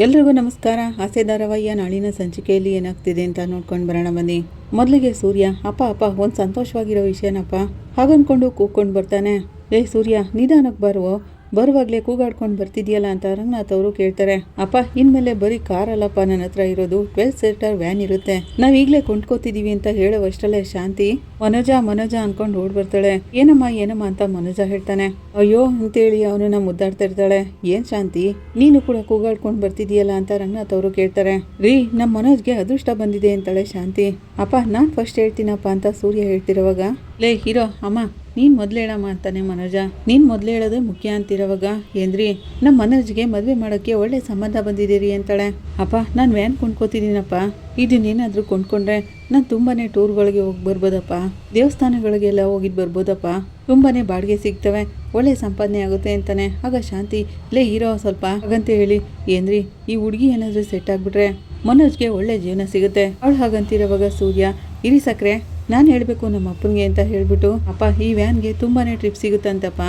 ಎಲ್ರಿಗೂ ನಮಸ್ಕಾರ. ಆಸೆ ಧಾರಾವಾಹಿಯ ನಾಳಿನ ಸಂಚಿಕೆಯಲ್ಲಿ ಏನಾಗ್ತಿದೆ ಅಂತ ನೋಡ್ಕೊಂಡು ಬರೋಣ ಬನ್ನಿ. ಮೊದಲಿಗೆ ಸೂರ್ಯ ಅಪ್ಪ ಒಂದು ಸಂತೋಷವಾಗಿರೋ ವಿಷಯನಪ್ಪ ಹಾಗನ್ಕೊಂಡು ಕೂಗ್ಕೊಂಡು ಬರ್ತಾನೆ. ಸೂರ್ಯ ನಿಧಾನಕ್ಕೆ ಬರುವಾಗಲೇ ಕೂಗಾಡ್ಕೊಂಡು ಬರ್ತಿದ್ಯಲ್ಲ ಅಂತ ರಂಗನಾಥ್ ಅವರು ಕೇಳ್ತಾರೆ. ಅಪ್ಪ ಇನ್ಮೇಲೆ ಬರೀ ಕಾರಲ್ಲಪ್ಪ ನನ್ನ ಹತ್ರ ಇರೋದು 12 ಸೀಟರ್ ವ್ಯಾನ್ ಇರುತ್ತೆ, ನಾವ್ ಈಗಲೇ ಕೊಂಡ್ಕೋತಿದೀವಿ ಅಂತ ಹೇಳುವಷ್ಟಲ್ಲೇ ಶಾಂತಿ ಮನೋಜ ಅನ್ಕೊಂಡು ಓಡ್ ಬರ್ತಾಳೆ. ಏನಮ್ಮ ಅಂತ ಮನೋಜ ಹೇಳ್ತಾನೆ. ಅಯ್ಯೋ ಅಂತೇಳಿ ಅವನನ್ನ ಮುದ್ದಾಡ್ತಾ ಇರ್ತಾಳೆ. ಏನ್ ಶಾಂತಿ ನೀನು ಕೂಡ ಕೂಗಾಡ್ಕೊಂಡು ಬರ್ತಿದೀಯಲ್ಲ ಅಂತ ರಂಗನಾಥ್ ಅವರು ಕೇಳ್ತಾರೆ. ರೀ ನಮ್ಮ ಮನೋಜ್ಗೆ ಅದೃಷ್ಟ ಬಂದಿದೆ ಅಂತಾಳೆ ಶಾಂತಿ. ಅಪ್ಪ ನಾನ್ ಫಸ್ಟ್ ಹೇಳ್ತೀನಪ್ಪ ಅಂತ ಸೂರ್ಯ ಹೇಳ್ತಿರೋವಾಗ, ಹೀರೋ ಅಮ್ಮ ನೀನ್ ಮೊದ್ಲು ಹೇಳಮ್ಮ ಅಂತಾನೆ ಮನೋಜ. ನೀನ್ ಮೊದ್ಲು ಹೇಳೋದೇ ಮುಖ್ಯ ಅಂತಿರೋವಾಗ, ಏನ್ರಿ ನಮ್ಮ ಮನೋಜ್ಗೆ ಮದ್ವೆ ಮಾಡೋಕ್ಕೆ ಒಳ್ಳೆ ಸಂಬಂಧ ಬಂದಿದ್ದೀರಿ ಅಂತಾಳೆ. ಅಪ್ಪ ನಾನು ವ್ಯಾನ್ ಕೊಂಡ್ಕೋತಿದ್ದೀನಪ್ಪ, ಇದನ್ನೇನಾದ್ರೂ ಕೊಂಡ್ಕೊಂಡ್ರೆ ನಾನು ತುಂಬಾನೇ ಟೂರ್ಗಳಿಗೆ ಹೋಗಿ ಬರ್ಬೋದಪ್ಪ, ದೇವಸ್ಥಾನಗಳಿಗೆಲ್ಲ ಹೋಗಿದ್ ಬರ್ಬೋದಪ್ಪ, ತುಂಬಾನೇ ಬಾಡಿಗೆ ಸಿಗ್ತವೆ, ಒಳ್ಳೆ ಸಂಪಾದನೆ ಆಗುತ್ತೆ ಅಂತಾನೆ. ಆಗ ಶಾಂತಿ ಹೀರೋ ಸ್ವಲ್ಪ ಹಾಗಂತ ಹೇಳಿ, ಏನ್ರಿ ಈ ಹುಡುಗಿ ಏನಾದ್ರೂ ಸೆಟ್ ಆಗ್ಬಿಟ್ರೆ ಮನೋಜ್ಗೆ ಒಳ್ಳೆ ಜೀವನ ಸಿಗುತ್ತೆ ಅವಳು ಹಾಗಂತಿರೋವಾಗ ಸೂರ್ಯ, ಇರಿ ಸಕ್ರೆ ನಾನು ಹೇಳಬೇಕು ನಮ್ಮ ಅಪ್ಪನಿಗೆ ಅಂತ ಹೇಳ್ಬಿಟ್ಟು, ಅಪ್ಪ ಈ ವ್ಯಾನ್ಗೆ ತುಂಬಾನೇ ಟ್ರಿಪ್ ಸಿಗುತ್ತಂತಪ್ಪ,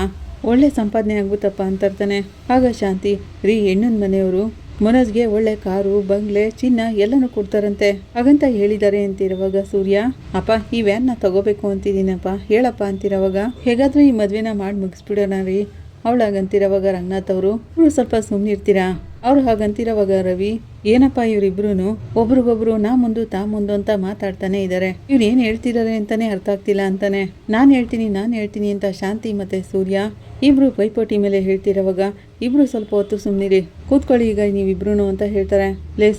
ಒಳ್ಳೆ ಸಂಪಾದನೆ ಆಗ್ಬಿಟ್ಟಪ್ಪ ಅಂತಾರ್ತಾನೆ. ಆಗ ಶಾಂತಿ, ರೀ ಹೆಣ್ಣಿನ ಮನೆಯವರು ಮನೋಜ್ಗೆ ಒಳ್ಳೆ ಕಾರು ಬಂಗ್ಲೆ ಚಿನ್ನ ಎಲ್ಲನೂ ಕೊಡ್ತಾರಂತೆ ಹಾಗಂತ ಹೇಳಿದ್ದಾರೆ ಅಂತಿರುವಾಗ ಸೂರ್ಯ, ಅಪ್ಪ ಈ ವ್ಯಾನ್ನ ತಗೋಬೇಕು ಅಂತಿದ್ದೀನಪ್ಪ ಹೇಳಪ್ಪ ಅಂತಿರೋವಾಗ, ಹೇಗಾದ್ರೂ ಈ ಮದ್ವೆನ ಮಾಡಿ ಮುಗಿಸ್ಬಿಡೋಣ ರೀ ಅವಳಾಗಂತಿರೋವಾಗ ರಂಗನಾಥ್ ಅವರು ಸ್ವಲ್ಪ ಸುಮ್ಮನಿರ್ತೀರಾ ಅವ್ರು ಹಾಗಂತಿರೋವಾಗ ರವಿ, ಏನಪ್ಪ ಇವರಿಬ್ರು ಒಬ್ರಿಗೊಬ್ರು ನಾ ಮುಂದು ತಾ ಮುಂದು ಅಂತ ಮಾತಾಡ್ತಾನೆ ಇದ್ದಾರೆ, ಇವ್ರು ಏನ್ ಹೇಳ್ತಿದ್ದಾರೆ ಅಂತಾನೆ ಅರ್ಥ ಆಗ್ತಿಲ್ಲ ಅಂತಾನೆ. ನಾನ್ ಹೇಳ್ತೀನಿ ಅಂತ ಶಾಂತಿ ಮತ್ತೆ ಸೂರ್ಯ ಇಬ್ರು ಪೈಪೋಟಿ ಮೇಲೆ ಹೇಳ್ತಿರೋವಾಗ, ಇಬ್ರು ಸ್ವಲ್ಪ ಹೊತ್ತು ಸುಮ್ನಿರಿ ಕೂತ್ಕೊಳ್ಳಿ ಈಗ ನೀವಿಬ್ರು ಅಂತ ಹೇಳ್ತಾರೆ.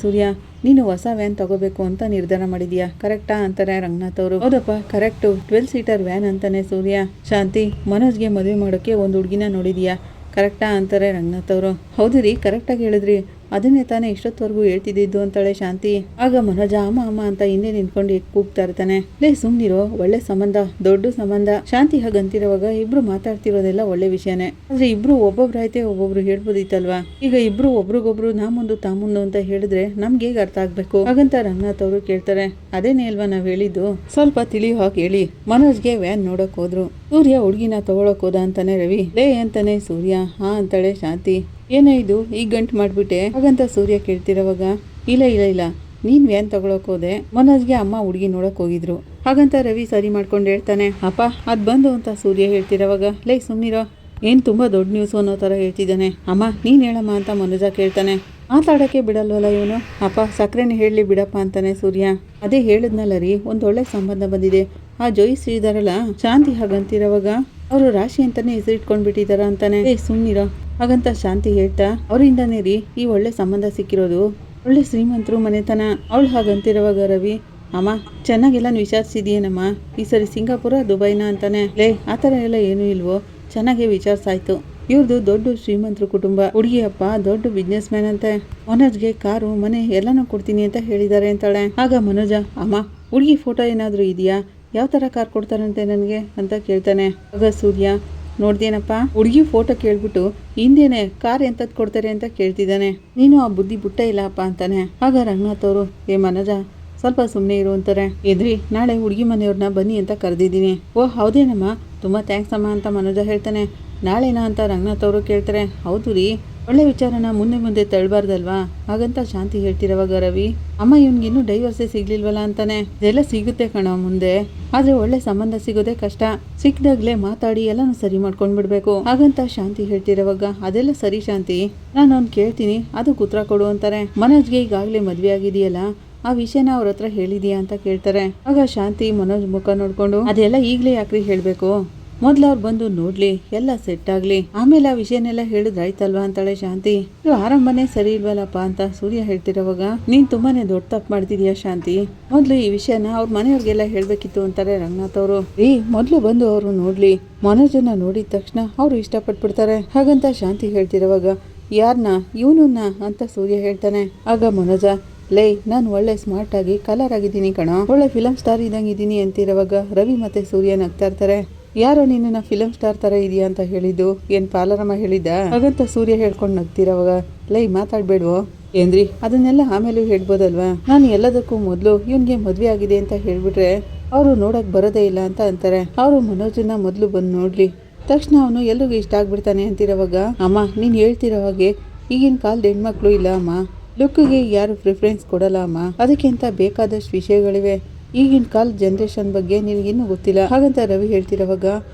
ಸೂರ್ಯ ನೀನು ಹೊಸ ವ್ಯಾನ್ ತಗೋಬೇಕು ಅಂತ ನಿರ್ಧಾರ ಮಾಡಿದ್ಯಾ ಕರೆಕ್ಟಾ ಅಂತಾರೆ ರಂಗನಾಥ್ ಅವರು. ಹೌದಪ್ಪ ಕರೆಕ್ಟು, 12 ಸೀಟರ್ ವ್ಯಾನ್ ಅಂತಾನೆ ಸೂರ್ಯ. ಶಾಂತಿ ಮನೋಜ್ಗೆ ಮದುವೆ ಮಾಡೋಕೆ ಒಂದು ಹುಡುಗಿನ ನೋಡಿದ್ಯಾ ಕರೆಕ್ಟಾ ಅಂತಾರೆ ರಂಗನಾಥ್ ಅವರು. ಹೌದು ರೀ ಕರೆಕ್ಟಾಗಿ ಹೇಳಿದ್ರಿ, ಅದನ್ನೇ ತಾನೇ ಇಷ್ಟೊತ್ತವರೆಗೂ ಹೇಳ್ತಿದ್ದು ಅಂತಾಳೆ ಶಾಂತಿ. ಆಗ ಮನೋಜ ಅಮ್ಮ ಅಂತ ಹಿಂದೆ ನಿಂತ್ಕೊಂಡು ಕೂಗ್ತಾ ಇರ್ತಾನೆ. ಸುಮ್ನಿರೋ ಒಳ್ಳೆ ಸಂಬಂಧ, ದೊಡ್ಡ ಸಂಬಂಧ. ಶಾಂತಿ ಹಾಗಂತಿರುವಾಗ ಇಬ್ರು ಮಾತಾಡ್ತಿರೋದೆಲ್ಲ ಒಳ್ಳೆ ವಿಷಯನೇ, ಆದ್ರೆ ಇಬ್ರು ಒಬ್ಬೊಬ್ರಾಯ್ತೆ ಒಬ್ಬೊಬ್ರು ಹೇಳ್ಬೋದಿತ್ತಲ್ವಾ. ಈಗ ಇಬ್ರು ಒಬ್ರಿಗೊಬ್ರು ನಾ ಮುಂದು ತಾ ಮುಂದು ಅಂತ ಹೇಳಿದ್ರೆ ನಮ್ಗೆ ಹೇಗೆ ಅರ್ಥ ಆಗ್ಬೇಕು ಹಾಗಂತ ರಂಗನಾಥ್ ಅವರು ಕೇಳ್ತಾರೆ. ಅದೇನೇ ಅಲ್ವಾ ನಾವ್ ಹೇಳಿದ್ದು, ಸ್ವಲ್ಪ ತಿಳಿಯೋ ಹಾಗೆ ಹೇಳಿ. ಮನೋಜ್ಗೆ ವ್ಯಾನ್ ನೋಡಕ್ ಹೋದ್ರು, ಸೂರ್ಯ ಹುಡುಗಿನ ತಗೊಳಕ್ ಹೋದ ಅಂತಾನೆ ರವಿ. ಅಂತಾನೆ ಸೂರ್ಯ. ಹಾ ಅಂತಾಳೆ ಶಾಂತಿ. ಏನೋ ಇದು ಈಗ ಗಂಟು ಮಾಡ್ಬಿಟ್ಟೆ ಹಾಗಂತ ಸೂರ್ಯ ಕೇಳ್ತಿರೋವಾಗ, ಇಲ್ಲ ನೀನ್ ವ್ಯಾನ್ ತಗೊಳಕ್ ಹೋದೆ, ಮನೋಜ್ಗೆ ಅಮ್ಮ ಹುಡುಗಿ ನೋಡಕ್ ಹೋಗಿದ್ರು ಹಾಗಂತ ರವಿ ಸರಿ ಮಾಡ್ಕೊಂಡು ಹೇಳ್ತಾನೆ. ಅಪ್ಪ ಅದ್ ಬಂದು ಅಂತ ಸೂರ್ಯ ಹೇಳ್ತಿರೋವಾಗ, ಸುಮ್ನಿರೋ ಏನ್ ತುಂಬಾ ದೊಡ್ಡ ನ್ಯೂಸ್ ಅನ್ನೋ ತರ ಹೇಳ್ತಿದ್ದಾನೆ. ಅಮ್ಮ ನೀನ್ ಹೇಳಮ್ಮ ಅಂತ ಮನೋಜ ಕೇಳ್ತಾನೆ. ಮಾತಾಡಕ್ಕೆ ಬಿಡಲ್ವಲ್ಲ ಇವನು. ಅಪ್ಪ ಸಕ್ರೆನೇ ಹೇಳಲಿ ಬಿಡಪ್ಪ ಅಂತಾನೆ ಸೂರ್ಯ. ಅದೇ ಹೇಳಿದ್ನಲ್ಲ ರೀ ಒಂದೊಳ್ಳೆ ಸಂಬಂಧ ಬಂದಿದೆ, ಆ ಜೋಯಿಸ್ ಇದಾರಲ್ಲ ಶಾಂತಿ ಹಾಗಂತಿರೋವಾಗ ಅವರು ರಾಶಿ ಅಂತಾನೆ ಹೆಸರಿಟ್ಕೊಂಡ್ಬಿಟ್ಟಿದಾರ ಅಂತಾನೆ. ಸುಮ್ನಿರೋ ಹಾಗಂತ ಶಾಂತಿ ಹೇಳ್ತಾ, ಅವರಿಂದಾನೇ ರೀ ಈ ಒಳ್ಳೆ ಸಂಬಂಧ ಸಿಕ್ಕಿರೋದು, ಒಳ್ಳೆ ಶ್ರೀಮಂತರು ಮನೆತನ. ಅವಳು ಹಾಗಂತಿರುವಾಗ ರವಿ, ಅಮ್ಮ ಚೆನ್ನಾಗೆಲ್ಲ ವಿಚಾರಿಸಿದೀಯನಮ್ಮ, ಈ ಸರಿ ಸಿಂಗಾಪುರ ದುಬೈನ ಅಂತಾನೆ. ಆತರ ಎಲ್ಲ ಏನೂ ಇಲ್ವೋ, ಚೆನ್ನಾಗೇ ವಿಚಾರಿಸಾಯ್ತು. ಇವ್ರದ್ದು ದೊಡ್ಡ ಶ್ರೀಮಂತರು ಕುಟುಂಬ, ಹುಡುಗಿ ಅಪ್ಪ ದೊಡ್ಡ ಬಿಸ್ನೆಸ್ ಮ್ಯಾನ್ ಅಂತೆ, ಮನೋಜ್ಗೆ ಕಾರು ಮನೆ ಎಲ್ಲಾನು ಕೊಡ್ತೀನಿ ಅಂತ ಹೇಳಿದ್ದಾರೆ ಅಂತಾಳೆ. ಆಗ ಮನೋಜ, ಅಮ್ಮ ಹುಡುಗಿ ಫೋಟೋ ಏನಾದ್ರೂ ಇದೆಯಾ, ಯಾವ ತರ ಕಾರ್ ಕೊಡ್ತಾರಂತೆ ನನಗೆ ಅಂತ ಕೇಳ್ತಾನೆ. ಆಗ ಸೂರ್ಯ, ನೋಡ್ದೇನಪ್ಪ ಹುಡುಗಿ ಫೋಟೋ ಕೇಳ್ಬಿಟ್ಟು ಹಿಂದೇನೆ ಕಾರ್ ಎಂತದ್ ಕೊಡ್ತಾರೆ ಅಂತ ಕೇಳ್ತಿದ್ದಾನೆ, ನೀನು ಆ ಬುದ್ಧಿ ಬುಟ್ಟ ಇಲ್ಲಪ್ಪ ಅಂತಾನೆ. ಆಗ ರಂಗನಾಥ್ ಅವರು, ಮನೋಜ ಸ್ವಲ್ಪ ಸುಮ್ಮನೆ ಇರು ಅಂತಾರೆ. ನಾಳೆ ಹುಡುಗಿ ಮನೆಯವ್ರನ್ನ ಬನ್ನಿ ಅಂತ ಕರೆದಿದ್ದೀನಿ. ಓ ಹೌದೇನಮ್ಮ, ತುಂಬಾ ಥ್ಯಾಂಕ್ಸ್ ಅಮ್ಮ ಅಂತ ಮನೋಜ ಹೇಳ್ತಾನೆ. ನಾಳೆನಾ ಅಂತ ರಂಗನಾಥ್ ಅವರು ಕೇಳ್ತಾರೆ. ಹೌದು ರೀ, ಒಳ್ಳೆ ವಿಚಾರನ ಮುಂದೆ ತಳ್ಬಾರ್ದಲ್ವಾ ಹಾಗಂತ ಶಾಂತಿ ಹೇಳ್ತಿರೋವಾಗ ರವಿ, ಅಮ್ಮ ಇವ್ನಿಗಿನ್ನೂ ಡೈವರ್ಸೇ ಸಿಗ್ಲಿಲ್ವಲ್ಲ ಅಂತಾನೆ. ಇದೆಲ್ಲ ಸಿಗುತ್ತೆ ಕಣ ಮುಂದೆ, ಆದ್ರೆ ಒಳ್ಳೆ ಸಂಬಂಧ ಸಿಗೋದೇ ಕಷ್ಟ, ಸಿಕ್ದಾಗ್ಲೇ ಮಾತಾಡಿ ಎಲ್ಲಾನು ಸರಿ ಮಾಡ್ಕೊಂಡ್ ಬಿಡ್ಬೇಕು ಹಾಗಂತ ಶಾಂತಿ ಹೇಳ್ತಿರೋವಾಗ, ಅದೆಲ್ಲ ಸರಿ ಶಾಂತಿ, ನಾನು ಅವ್ನು ಕೇಳ್ತೀನಿ ಅದಕ್ಕೆ ಉತ್ತರ ಕೊಡು ಅಂತಾರೆ. ಮನೋಜ್ಗೆ ಈಗಾಗ್ಲೇ ಮದ್ವೆ ಆಗಿದೆಯಲ್ಲ, ಆ ವಿಷಯನ ಅವ್ರ ಹತ್ರ ಹೇಳಿದೀಯಾ ಅಂತ ಕೇಳ್ತಾರೆ. ಆಗ ಶಾಂತಿ ಮನೋಜ್ ಮುಖ ನೋಡ್ಕೊಂಡು, ಅದೆಲ್ಲ ಈಗ್ಲೇ ಯಾಕ್ರಿ ಹೇಳ್ಬೇಕು, ಮೊದ್ಲು ಅವ್ರು ಬಂದು ನೋಡ್ಲಿ ಎಲ್ಲ ಸೆಟ್ ಆಗ್ಲಿ, ಆಮೇಲೆ ಆ ವಿಷಯನೆಲ್ಲ ಹೇಳಿದ್ರಾಯ್ತಲ್ವಾ ಅಂತಾಳೆ ಶಾಂತಿ. ಇದು ಆರಂಭನೇ ಸರಿ ಇಲ್ವಲ್ಲಪ್ಪ ಅಂತ ಸೂರ್ಯ ಹೇಳ್ತಿರೋವಾಗ, ನೀನ್ ತುಂಬಾನೇ ದೊಡ್ಡ ತಪ್ಪು ಮಾಡ್ತಿದೀಯಾ ಶಾಂತಿ, ಮೊದ್ಲು ಈ ವಿಷಯನ ಅವ್ರ ಮನೆಯವ್ರಿಗೆಲ್ಲ ಹೇಳ್ಬೇಕಿತ್ತು ಅಂತಾರೆ ರಂಗನಾಥ್ ಅವರು. ಮೊದ್ಲು ಬಂದು ಅವರು ನೋಡ್ಲಿ, ಮನೋಜನ್ನ ನೋಡಿದ ತಕ್ಷಣ ಅವ್ರು ಇಷ್ಟಪಟ್ಬಿಡ್ತಾರೆ ಹಾಗಂತ ಶಾಂತಿ ಹೇಳ್ತಿರೋವಾಗ, ಯಾರನ್ನ ಇವನನ್ನ ಅಂತ ಸೂರ್ಯ ಹೇಳ್ತಾನೆ. ಆಗ ಮನೋಜ, ನಾನು ಒಳ್ಳೆ ಸ್ಮಾರ್ಟ್ ಆಗಿ ಕಲರ್ ಆಗಿದ್ದೀನಿ ಕಣ, ಒಳ್ಳೆ ಫಿಲಂ ಸ್ಟಾರ್ ಇದ್ದಂಗಿದ್ದೀನಿ ಅಂತಿರೋವಾಗ ರವಿ ಮತ್ತೆ ಸೂರ್ಯ ನಗ್ತಾ ಇರ್ತಾರೆ. ಯಾರೋ ನಿನ್ನ ಫಿಲಂ ಸ್ಟಾರ್ ತರ ಇದೆಯಾ ಅಂತ ಹೇಳಿದ್ದು, ಏನ್ ಪಾಲರಮ್ಮ ಹೇಳಿದ್ದ ಹಾಗಂತ ಸೂರ್ಯ ಹೇಳ್ಕೊಂಡು ನಗ್ತಿರೋವಾಗ, ಮಾತಾಡ್ಬೇಡ್ವೋ ಏನ್ರಿ, ಅದನ್ನೆಲ್ಲ ಆಮೇಲೂ ಹೇಳ್ಬೋದಲ್ವಾ, ನಾನು ಎಲ್ಲದಕ್ಕೂ ಮೊದಲು ಇವನ್ಗೆ ಮದ್ವೆ ಆಗಿದೆ ಅಂತ ಹೇಳ್ಬಿಟ್ರೆ ಅವರು ನೋಡಕ್ ಬರೋದೇ ಇಲ್ಲ ಅಂತ ಅಂತಾರೆ. ಅವರು ಮನೋಜನ್ನ ಮೊದಲು ಬಂದು ನೋಡ್ಲಿ, ತಕ್ಷಣ ಅವನು ಎಲ್ರಿಗೂ ಇಷ್ಟ ಆಗ್ಬಿಡ್ತಾನೆ ಅಂತಿರೋವಾಗ, ಅಮ್ಮ ನೀನ್ ಹೇಳ್ತಿರೋ ಹಾಗೆ ಈಗಿನ ಕಾಲದ ಹೆಣ್ಮಕ್ಳು ಇಲ್ಲ ಅಮ್ಮ, ಲುಕ್ಗೆ ಯಾರು ಪ್ರಿಫರೆನ್ಸ್ ಕೊಡಲ್ಲ ಅಮ್ಮ, ಅದಕ್ಕೆ ಅಂತ ಬೇಕಾದಷ್ಟು ವಿಷಯಗಳಿವೆ. ಈಗಿನ ಕಾಲದ ಜನ್ರೇಷನ್ ಬಗ್ಗೆ ನಿನಗೇನು ಗೊತ್ತಿಲ್ಲ ಹಾಗಂತ ರವಿ ಹೇಳ್ತಿರೋವಾಗ,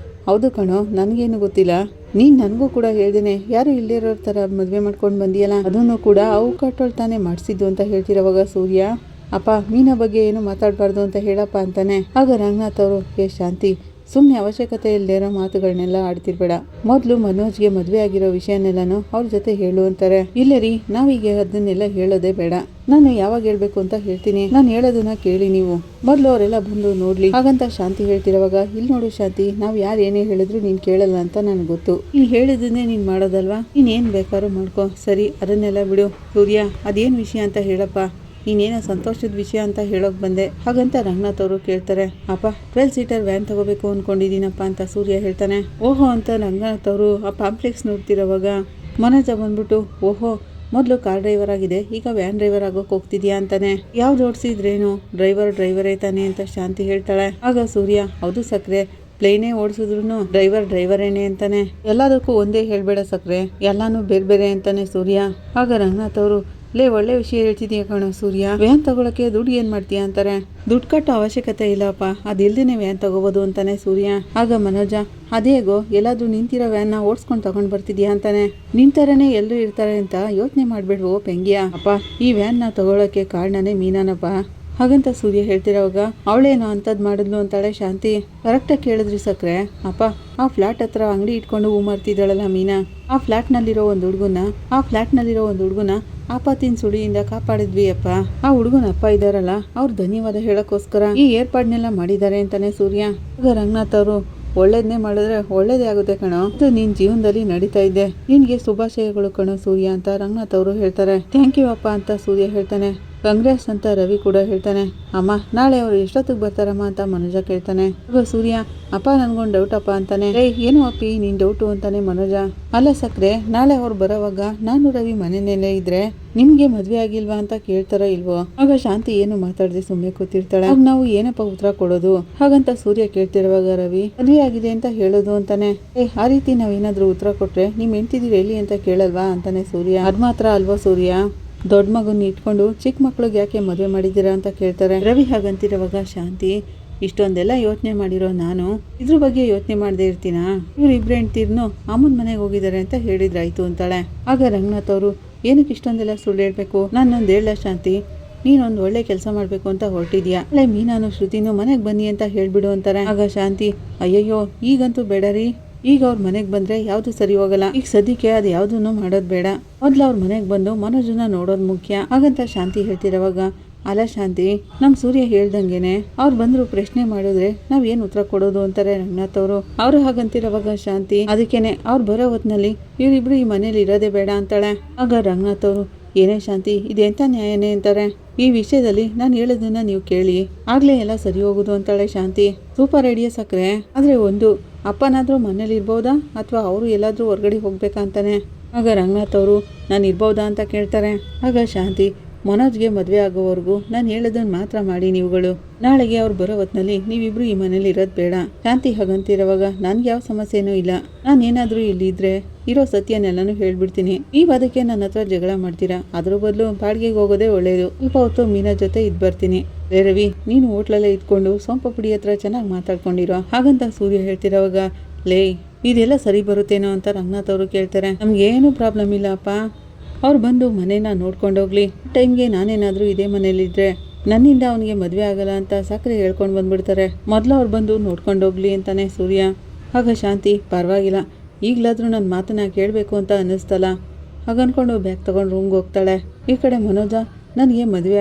ಹೌದು ಕಣೋ ನನಗೇನು ಗೊತ್ತಿಲ್ಲ, ನೀನು ನನಗೂ ಕೂಡ ಹೇಳ್ದೇನೆ ಯಾರು ಇಲ್ಲೇ ಇರೋ ಥರ ಮದುವೆ ಮಾಡ್ಕೊಂಡು ಬಂದಿಯಲ್ಲ, ಅದನ್ನು ಕೂಡ ಅವು ಕಟ್ಟೋಳು ತಾನೇ ಮಾಡಿಸಿದ್ದು ಅಂತ ಹೇಳ್ತಿರೋವಾಗ ಸೂರ್ಯ, ಅಪ್ಪ ಮೀನಾ ಬಗ್ಗೆ ಏನು ಮಾತಾಡಬಾರ್ದು ಅಂತ ಹೇಳಪ್ಪ ಅಂತಾನೆ. ಆಗ ರಂಗನಾಥ್ ಅವರು, ಶಾಂತಿ ಸುಮ್ಮನೆ ಅವಶ್ಯಕತೆ ಇಲ್ಲದೆ ಇರೋ ಮಾತುಗಳನ್ನೆಲ್ಲ ಆಡ್ತಿರ್ಬೇಡ, ಮೊದಲು ಮನೋಜ್ಗೆ ಮದುವೆ ಆಗಿರೋ ವಿಷಯನೆಲ್ಲನೂ ಅವ್ರ ಜೊತೆ ಹೇಳು ಅಂತಾರೆ. ಇಲ್ಲ ರೀ, ನಾವೀಗ ಅದನ್ನೆಲ್ಲ ಹೇಳೋದೇ ಬೇಡ, ನಾನು ಯಾವಾಗ ಹೇಳ್ಬೇಕು ಅಂತ ಹೇಳ್ತೀನಿ, ನಾನು ಹೇಳೋದನ್ನ ಕೇಳಿ ನೀವು, ಮೊದಲು ಅವರೆಲ್ಲ ಬಂದು ನೋಡ್ಲಿ ಹಾಗಂತ ಶಾಂತಿ ಹೇಳ್ತಿರೋವಾಗ, ಇಲ್ಲಿ ನೋಡು ಶಾಂತಿ, ನಾವು ಯಾರು ಏನೇ ಹೇಳಿದ್ರು ನೀನು ಕೇಳಲ್ಲ ಅಂತ ನನಗೆ ಗೊತ್ತು, ನೀನು ಹೇಳಿದ್ದನ್ನೇ ನೀನು ಮಾಡೋದಲ್ವಾ, ನೀನೇನು ಬೇಕಾದ್ರೂ ಮಾಡ್ಕೊ, ಸರಿ ಅದನ್ನೆಲ್ಲ ಬಿಡು. ಸೂರ್ಯ ಅದೇನು ವಿಷಯ ಅಂತ ಹೇಳಪ್ಪ, ನೀನೇನೋ ಸಂತೋಷದ ವಿಷಯ ಅಂತ ಹೇಳೋಕೆ ಬಂದೆ ಹಾಗಂತ ರಂಗನಾಥ್ ಅವರು ಕೇಳ್ತಾರೆ. ಅಪ್ಪ 12 ಸೀಟರ್ ವ್ಯಾನ್ ತಗೋಬೇಕು ಅಂದ್ಕೊಂಡಿದ್ದೀನಪ್ಪ ಅಂತ ಸೂರ್ಯ ಹೇಳ್ತಾನೆ. ಓಹೋ ಅಂತ ರಂಗನಾಥ್ ಅವರು ಆ ಪಾಂಪ್ಲೆಕ್ಸ್ ನೋಡ್ತಿರೋವಾಗ ಮನೋಜ ಬಂದ್ಬಿಟ್ಟು, ಓಹೋ ಮೊದಲು ಕಾರ್ ಡ್ರೈವರ್ ಆಗಿದೆ, ಈಗ ವ್ಯಾನ್ ಡ್ರೈವರ್ ಆಗೋಕೆ ಹೋಗ್ತಿದ್ಯಾ ಅಂತಾನೆ. ಯಾವ್ದು ಓಡಿಸಿದ್ರೇನು, ಡ್ರೈವರೇ ತಾನೆ ಅಂತ ಶಾಂತಿ ಹೇಳ್ತಾಳೆ. ಆಗ ಸೂರ್ಯ, ಹೌದು ಸಕ್ರೆ, ಪ್ಲೇನೇ ಓಡಿಸಿದ್ರು ಡ್ರೈವರೇನೆ ಅಂತಾನೆ. ಎಲ್ಲದಕ್ಕೂ ಒಂದೇ ಹೇಳ್ಬೇಡ ಸಕ್ರೆ, ಎಲ್ಲಾನು ಬೇರೆ ಬೇರೆ ಅಂತಾನೆ ಸೂರ್ಯ. ಆಗ ರಂಗನಾಥ್ ಅವರು, ಒಳ್ಳೆ ವಿಷಯ ಹೇಳ್ತಿದೀಯ ಕಣೋ ಸೂರ್ಯ, ವ್ಯಾನ್ ತಗೊಳಕ್ಕೆ ದುಡ್ಡು ಏನ್ ಮಾಡ್ತೀಯ ಅಂತಾರೆ. ದುಡ್ಡು ಕಟ್ಟೋ ಅವಶ್ಯಕತೆ ಇಲ್ಲಪ್ಪ, ಅದಿಲ್ದೇನೆ ವ್ಯಾನ್ ತಗೋಬೋದು ಅಂತಾನೆ ಸೂರ್ಯ. ಆಗ ಮನೋಜ, ಅದೇಗೋ ಎಲ್ಲಾದ್ರೂ ನಿಂತಿರೋ ವ್ಯಾನ್ನ ಓಡಿಸ್ಕೊಂಡು ತಗೊಂಡ್ ಬರ್ತಿದ್ಯಾ ಅಂತಾನೆ. ನಿಂತರನೇ ಎಲ್ಲರೂ ಇರ್ತಾರೆ ಅಂತ ಯೋಚನೆ ಮಾಡ್ಬೇಡ್ವೋ ಪೆಂಗಿಯ, ಅಪ್ಪ ಈ ವ್ಯಾನ್ನ ತಗೊಳಕ್ಕೆ ಕಾರಣನೇ ಮೀನಾನಪ್ಪ ಹಾಗಂತ ಸೂರ್ಯ ಹೇಳ್ತಿರೋವಾಗ, ಅವಳೇನೋ ಅಂಥದ್ದು ಮಾಡಿದ್ಲು ಅಂತಾಳೆ ಶಾಂತಿ. ಕರೆಕ್ಟಾಗಿ ಕೇಳಿದ್ರಿ ಸಕ್ರೆ, ಅಪ್ಪ ಆ ಫ್ಲಾಟ್ ಹತ್ರ ಅಂಗಡಿ ಇಟ್ಕೊಂಡು ಹೂ ಮಾರ್ತಿದ್ದಾಳಲ್ಲ ಮೀನಾ, ಆ ಫ್ಲಾಟ್ನಲ್ಲಿರೋ ಒಂದು ಹುಡುಗನ ಆಪತ್ತಿನ ಸುಳಿಯಿಂದ ಕಾಪಾಡಿದ್ವಿ ಅಪ್ಪ. ಆ ಹುಡುಗನ ಅಪ್ಪ ಇದಾರಲ್ಲ, ಅವ್ರು ಧನ್ಯವಾದ ಹೇಳಕ್ಕೋಸ್ಕರ ಈ ಏರ್ಪಾಡ್ನೆಲ್ಲ ಮಾಡಿದ್ದಾರೆ ಅಂತಾನೆ ಸೂರ್ಯ. ಆಗ ರಂಗನಾಥ್ ಅವರು, ಒಳ್ಳೇದನ್ನೇ ಮಾಡಿದ್ರೆ ಒಳ್ಳೇದೇ ಆಗುತ್ತೆ ಕಣೋ, ಇದು ನಿನ್ ಜೀವನದಲ್ಲಿ ನಡೀತಾ ಇದೆ, ನಿನ್ಗೆ ಶುಭಾಶಯಗಳು ಕಣೋ ಸೂರ್ಯ ಅಂತ ರಂಗನಾಥ್ ಅವರು ಹೇಳ್ತಾರೆ. ಥ್ಯಾಂಕ್ ಯು ಅಪ್ಪ ಅಂತ ಸೂರ್ಯ ಹೇಳ್ತಾನೆ. ಕಾಂಗ್ರೆಸ್ ಅಂತ ರವಿ ಕೂಡ ಹೇಳ್ತಾನೆ. ಅಮ್ಮ ನಾಳೆ ಅವ್ರು ಎಷ್ಟೊತ್ತಿಗೆ ಬರ್ತಾರಮ್ಮ ಅಂತ ಮನೋಜ ಕೇಳ್ತಾನೆ. ಆಗ ಸೂರ್ಯ, ಅಪ್ಪ ನನ್ಗೊಂದು ಡೌಟ್ ಅಪ್ಪ ಅಂತಾನೆ. ಏನು ಅಪ್ಪಿ ನೀನ್ ಡೌಟು ಅಂತಾನೆ ಮನೋಜ. ಅಲ್ಲ ಸಕ್ರೆ, ನಾಳೆ ಅವ್ರು ಬರೋವಾಗ ನಾನು ರವಿ ಮನೆಯಲ್ಲೇ ಇದ್ರೆ ನಿಮ್ಗೆ ಮದ್ವೆ ಆಗಿಲ್ವಾ ಅಂತ ಕೇಳ್ತಾರ ಇಲ್ವೋ. ಆಗ ಶಾಂತಿ ಏನು ಮಾತಾಡದೆ ಸುಮ್ಮನೆ ಕೂತಿರ್ತಾಳೆ. ಆಗ ನಾವು ಏನಪ್ಪ ಉತ್ತರ ಕೊಡೋದು ಹಾಗಂತ ಸೂರ್ಯ ಕೇಳ್ತಿರುವಾಗ ರವಿ, ಮದ್ವೆ ಆಗಿದೆ ಅಂತ ಹೇಳೋದು ಅಂತಾನೆ. ಆ ರೀತಿ ನಾವೇನಾದ್ರೂ ಉತ್ತರ ಕೊಟ್ರೆ ನಿಮ್ ಹೆಂಡ್ತಿದೀರ ಎಲ್ಲಿ ಅಂತ ಕೇಳಲ್ವಾ ಅಂತಾನೆ ಸೂರ್ಯ. ಅದ್ ಮಾತ್ರ ಅಲ್ವಾ ಸೂರ್ಯ, ದೊಡ್ಡ ಮಗನ್ನ ಇಟ್ಕೊಂಡು ಚಿಕ್ಕ ಮಕ್ಳಿಗೆ ಯಾಕೆ ಮದುವೆ ಮಾಡಿದ್ದೀರಾ ಅಂತ ಕೇಳ್ತಾರೆ ರವಿ. ಹಾಗಂತಿರುವಾಗ ಶಾಂತಿ, ಇಷ್ಟೊಂದೆಲ್ಲ ಯೋಚನೆ ಮಾಡಿರೋ ನಾನು ಇದ್ರ ಬಗ್ಗೆ ಯೋಚನೆ ಮಾಡದೇ ಇರ್ತೀನಾ, ಇವ್ರು ಇಬ್ರು ಹೆಂಡ್ತೀರ್ನು ಅಮ್ಮನ ಮನೆಗೆ ಹೋಗಿದ್ದಾರೆ ಅಂತ ಹೇಳಿದ್ರಾಯ್ತು ಅಂತಾಳೆ. ಆಗ ರಂಗನಾಥ್ ಅವರು, ಏನಕ್ಕೆ ಇಷ್ಟೊಂದೆಲ್ಲ ಸುಳ್ಳು ಹೇಳ್ಬೇಕು, ನಾನೊಂದು ಹೇಳ ಶಾಂತಿ, ನೀನೊಂದು ಒಳ್ಳೆ ಕೆಲಸ ಮಾಡ್ಬೇಕು ಅಂತ ಹೊರಟಿದ್ಯಾ, ಅಲ್ಲೇ ಮೀನಾನು ಶ್ರುತಿನೂ ಮನೆಗೆ ಬನ್ನಿ ಅಂತ ಹೇಳ್ಬಿಡು ಅಂತಾರೆ. ಆಗ ಶಾಂತಿ, ಅಯ್ಯಯ್ಯೋ ಈಗಂತೂ ಬೇಡರಿ, ಈಗ ಅವ್ರ ಮನೆಗೆ ಬಂದ್ರೆ ಯಾವ್ದು ಸರಿ ಹೋಗಲ್ಲ, ಈಗ ಸದ್ಯಕ್ಕೆ ಅದು ಯಾವ್ದನ್ನು ಮಾಡೋದು ಬೇಡ, ಮೊದ್ಲು ಅವ್ರ ಮನೆಗೆ ಬಂದು ಮನೋಜನ ನೋಡೋದು ಮುಖ್ಯ ಹಾಗಂತ ಶಾಂತಿ ಹೇಳ್ತಿರೋವಾಗ, ಅಲ್ಲ ಶಾಂತಿ, ನಮ್ ಸೂರ್ಯ ಹೇಳ್ದಂಗೆನೆ ಅವ್ರು ಬಂದ್ರು ಪ್ರಶ್ನೆ ಮಾಡಿದ್ರೆ ನಾವ್ ಏನ್ ಉತ್ತರ ಕೊಡೋದು ಅಂತಾರೆ ರಂಗನಾಥ್ ಅವರು ಹಾಗಂತಿರೋವಾಗ ಶಾಂತಿ, ಅದಕ್ಕೇನೆ ಅವ್ರು ಬರೋ ಹೊತ್ನಲ್ಲಿ ಇವ್ರಿಬ್ರು ಈ ಮನೇಲಿ ಇರೋದೇ ಬೇಡ ಅಂತಾಳೆ. ಆಗ ರಂಗನಾಥ್ ಅವರು, ಏನೇ ಶಾಂತಿ ಇದೆಂತ ನ್ಯಾಯನೇ ಅಂತಾರೆ, ಈ ವಿಷಯದಲ್ಲಿ ನಾನು ಹೇಳೋದನ್ನ ನೀವು ಕೇಳಿ ಆಗ್ಲೇ ಎಲ್ಲ ಸರಿ ಹೋಗುದು ಅಂತಾಳೆ ಶಾಂತಿ. ಸೂಪರ್ ಐಡಿಯಾ ಸಕ್ರೆ, ಆದ್ರೆ ಒಂದು ಅಪ್ಪನಾದ್ರೂ ಮನೇಲಿ ಇರ್ಬೋದಾ ಅಥವಾ ಅವರು ಎಲ್ಲಾದ್ರೂ ಹೊರಗಡೆ ಹೋಗ್ಬೇಕಾ ಅಂತಾನೆ. ಆಗ ರಂಗನಾಥ್ ಅವರು, ನಾನು ಇರ್ಬೋದಾ ಅಂತ ಕೇಳ್ತಾರೆ. ಆಗ ಶಾಂತಿ, ಮನೋಜ್ಗೆ ಮದುವೆ ಆಗೋವರೆಗೂ ನಾನು ಹೇಳೋದನ್ನ ಮಾತ್ರ ಮಾಡಿ ನೀವುಗಳು, ನಾಳೆಗೆ ಅವ್ರು ಬರೋ ಹೊತ್ನಲ್ಲಿ ನೀವಿಬ್ರು ಈ ಮನೇಲಿ ಇರೋದು ಬೇಡ. ಶಾಂತಿ ಹಾಗಂತಿರೋವಾಗ, ನನ್ಗೆ ಯಾವ ಸಮಸ್ಯೆನೂ ಇಲ್ಲ, ನಾನು ಏನಾದ್ರೂ ಇಲ್ಲಿ ಇದ್ರೆ ಇರೋ ಸತ್ಯನೆಲ್ಲಾನು ಹೇಳ್ಬಿಡ್ತೀನಿ, ನೀವು ಅದಕ್ಕೆ ನನ್ನ ಹತ್ರ ಜಗಳ ಮಾಡ್ತೀರಾ, ಅದ್ರ ಬದಲು ಬಾಡಿಗೆಗೆ ಹೋಗೋದೇ ಒಳ್ಳೇದು, ಸ್ವಲ್ಪ ಹೊತ್ತು ಮೀನಾ ಜೊತೆ ಇದ್ ಬರ್ತೀನಿ. ರವಿ, ನೀನು ಹೋಟ್ಲಲ್ಲೇ ಇದ್ಕೊಂಡು ಸೊಂಪ ಪುಡಿ ಹತ್ರ ಚೆನ್ನಾಗಿ ಮಾತಾಡ್ಕೊಂಡಿರೋ ಹಾಗಂತ ಸೂರ್ಯ ಹೇಳ್ತಿರೋವಾಗ, ಇದೆಲ್ಲ ಸರಿ ಬರುತ್ತೇನೋ ಅಂತ ರಂಗನಾಥ್ ಅವರು ಕೇಳ್ತಾರೆ. ನಮ್ಗೆ ಏನು ಪ್ರಾಬ್ಲಮ್ ಇಲ್ಲ ಅಪ್ಪ, ಅವ್ರು ಬಂದು ಮನೇನ ನೋಡ್ಕೊಂಡೋಗ್ಲಿ, ಟೈಮ್ಗೆ ನಾನೇನಾದ್ರೂ ಇದೇ ಮನೇಲಿದ್ರೆ ನನ್ನಿಂದ ಅವನಿಗೆ ಮದುವೆ ಆಗಲ್ಲ ಅಂತ ಸಕ್ಕರೆ ಹೇಳ್ಕೊಂಡು ಬಂದ್ಬಿಡ್ತಾರೆ, ಮೊದಲು ಅವ್ರು ಬಂದು ನೋಡ್ಕೊಂಡೋಗ್ಲಿ ಅಂತಾನೆ ಸೂರ್ಯ. ಆಗ ಶಾಂತಿ, ಪರವಾಗಿಲ್ಲ, ಈಗಲಾದ್ರೂ ನನ್ನ ಮಾತನ್ನ ಕೇಳಬೇಕು ಅಂತ ಅನ್ನಿಸ್ತಲ್ಲ ಹಾಗನ್ಕೊಂಡು ಬ್ಯಾಗ್ ತಗೊಂಡು ರೂಮ್ಗೆ ಹೋಗ್ತಾಳೆ. ಈ ಕಡೆ ಮನೋಜ, ನನಗೆ ಮದುವೆ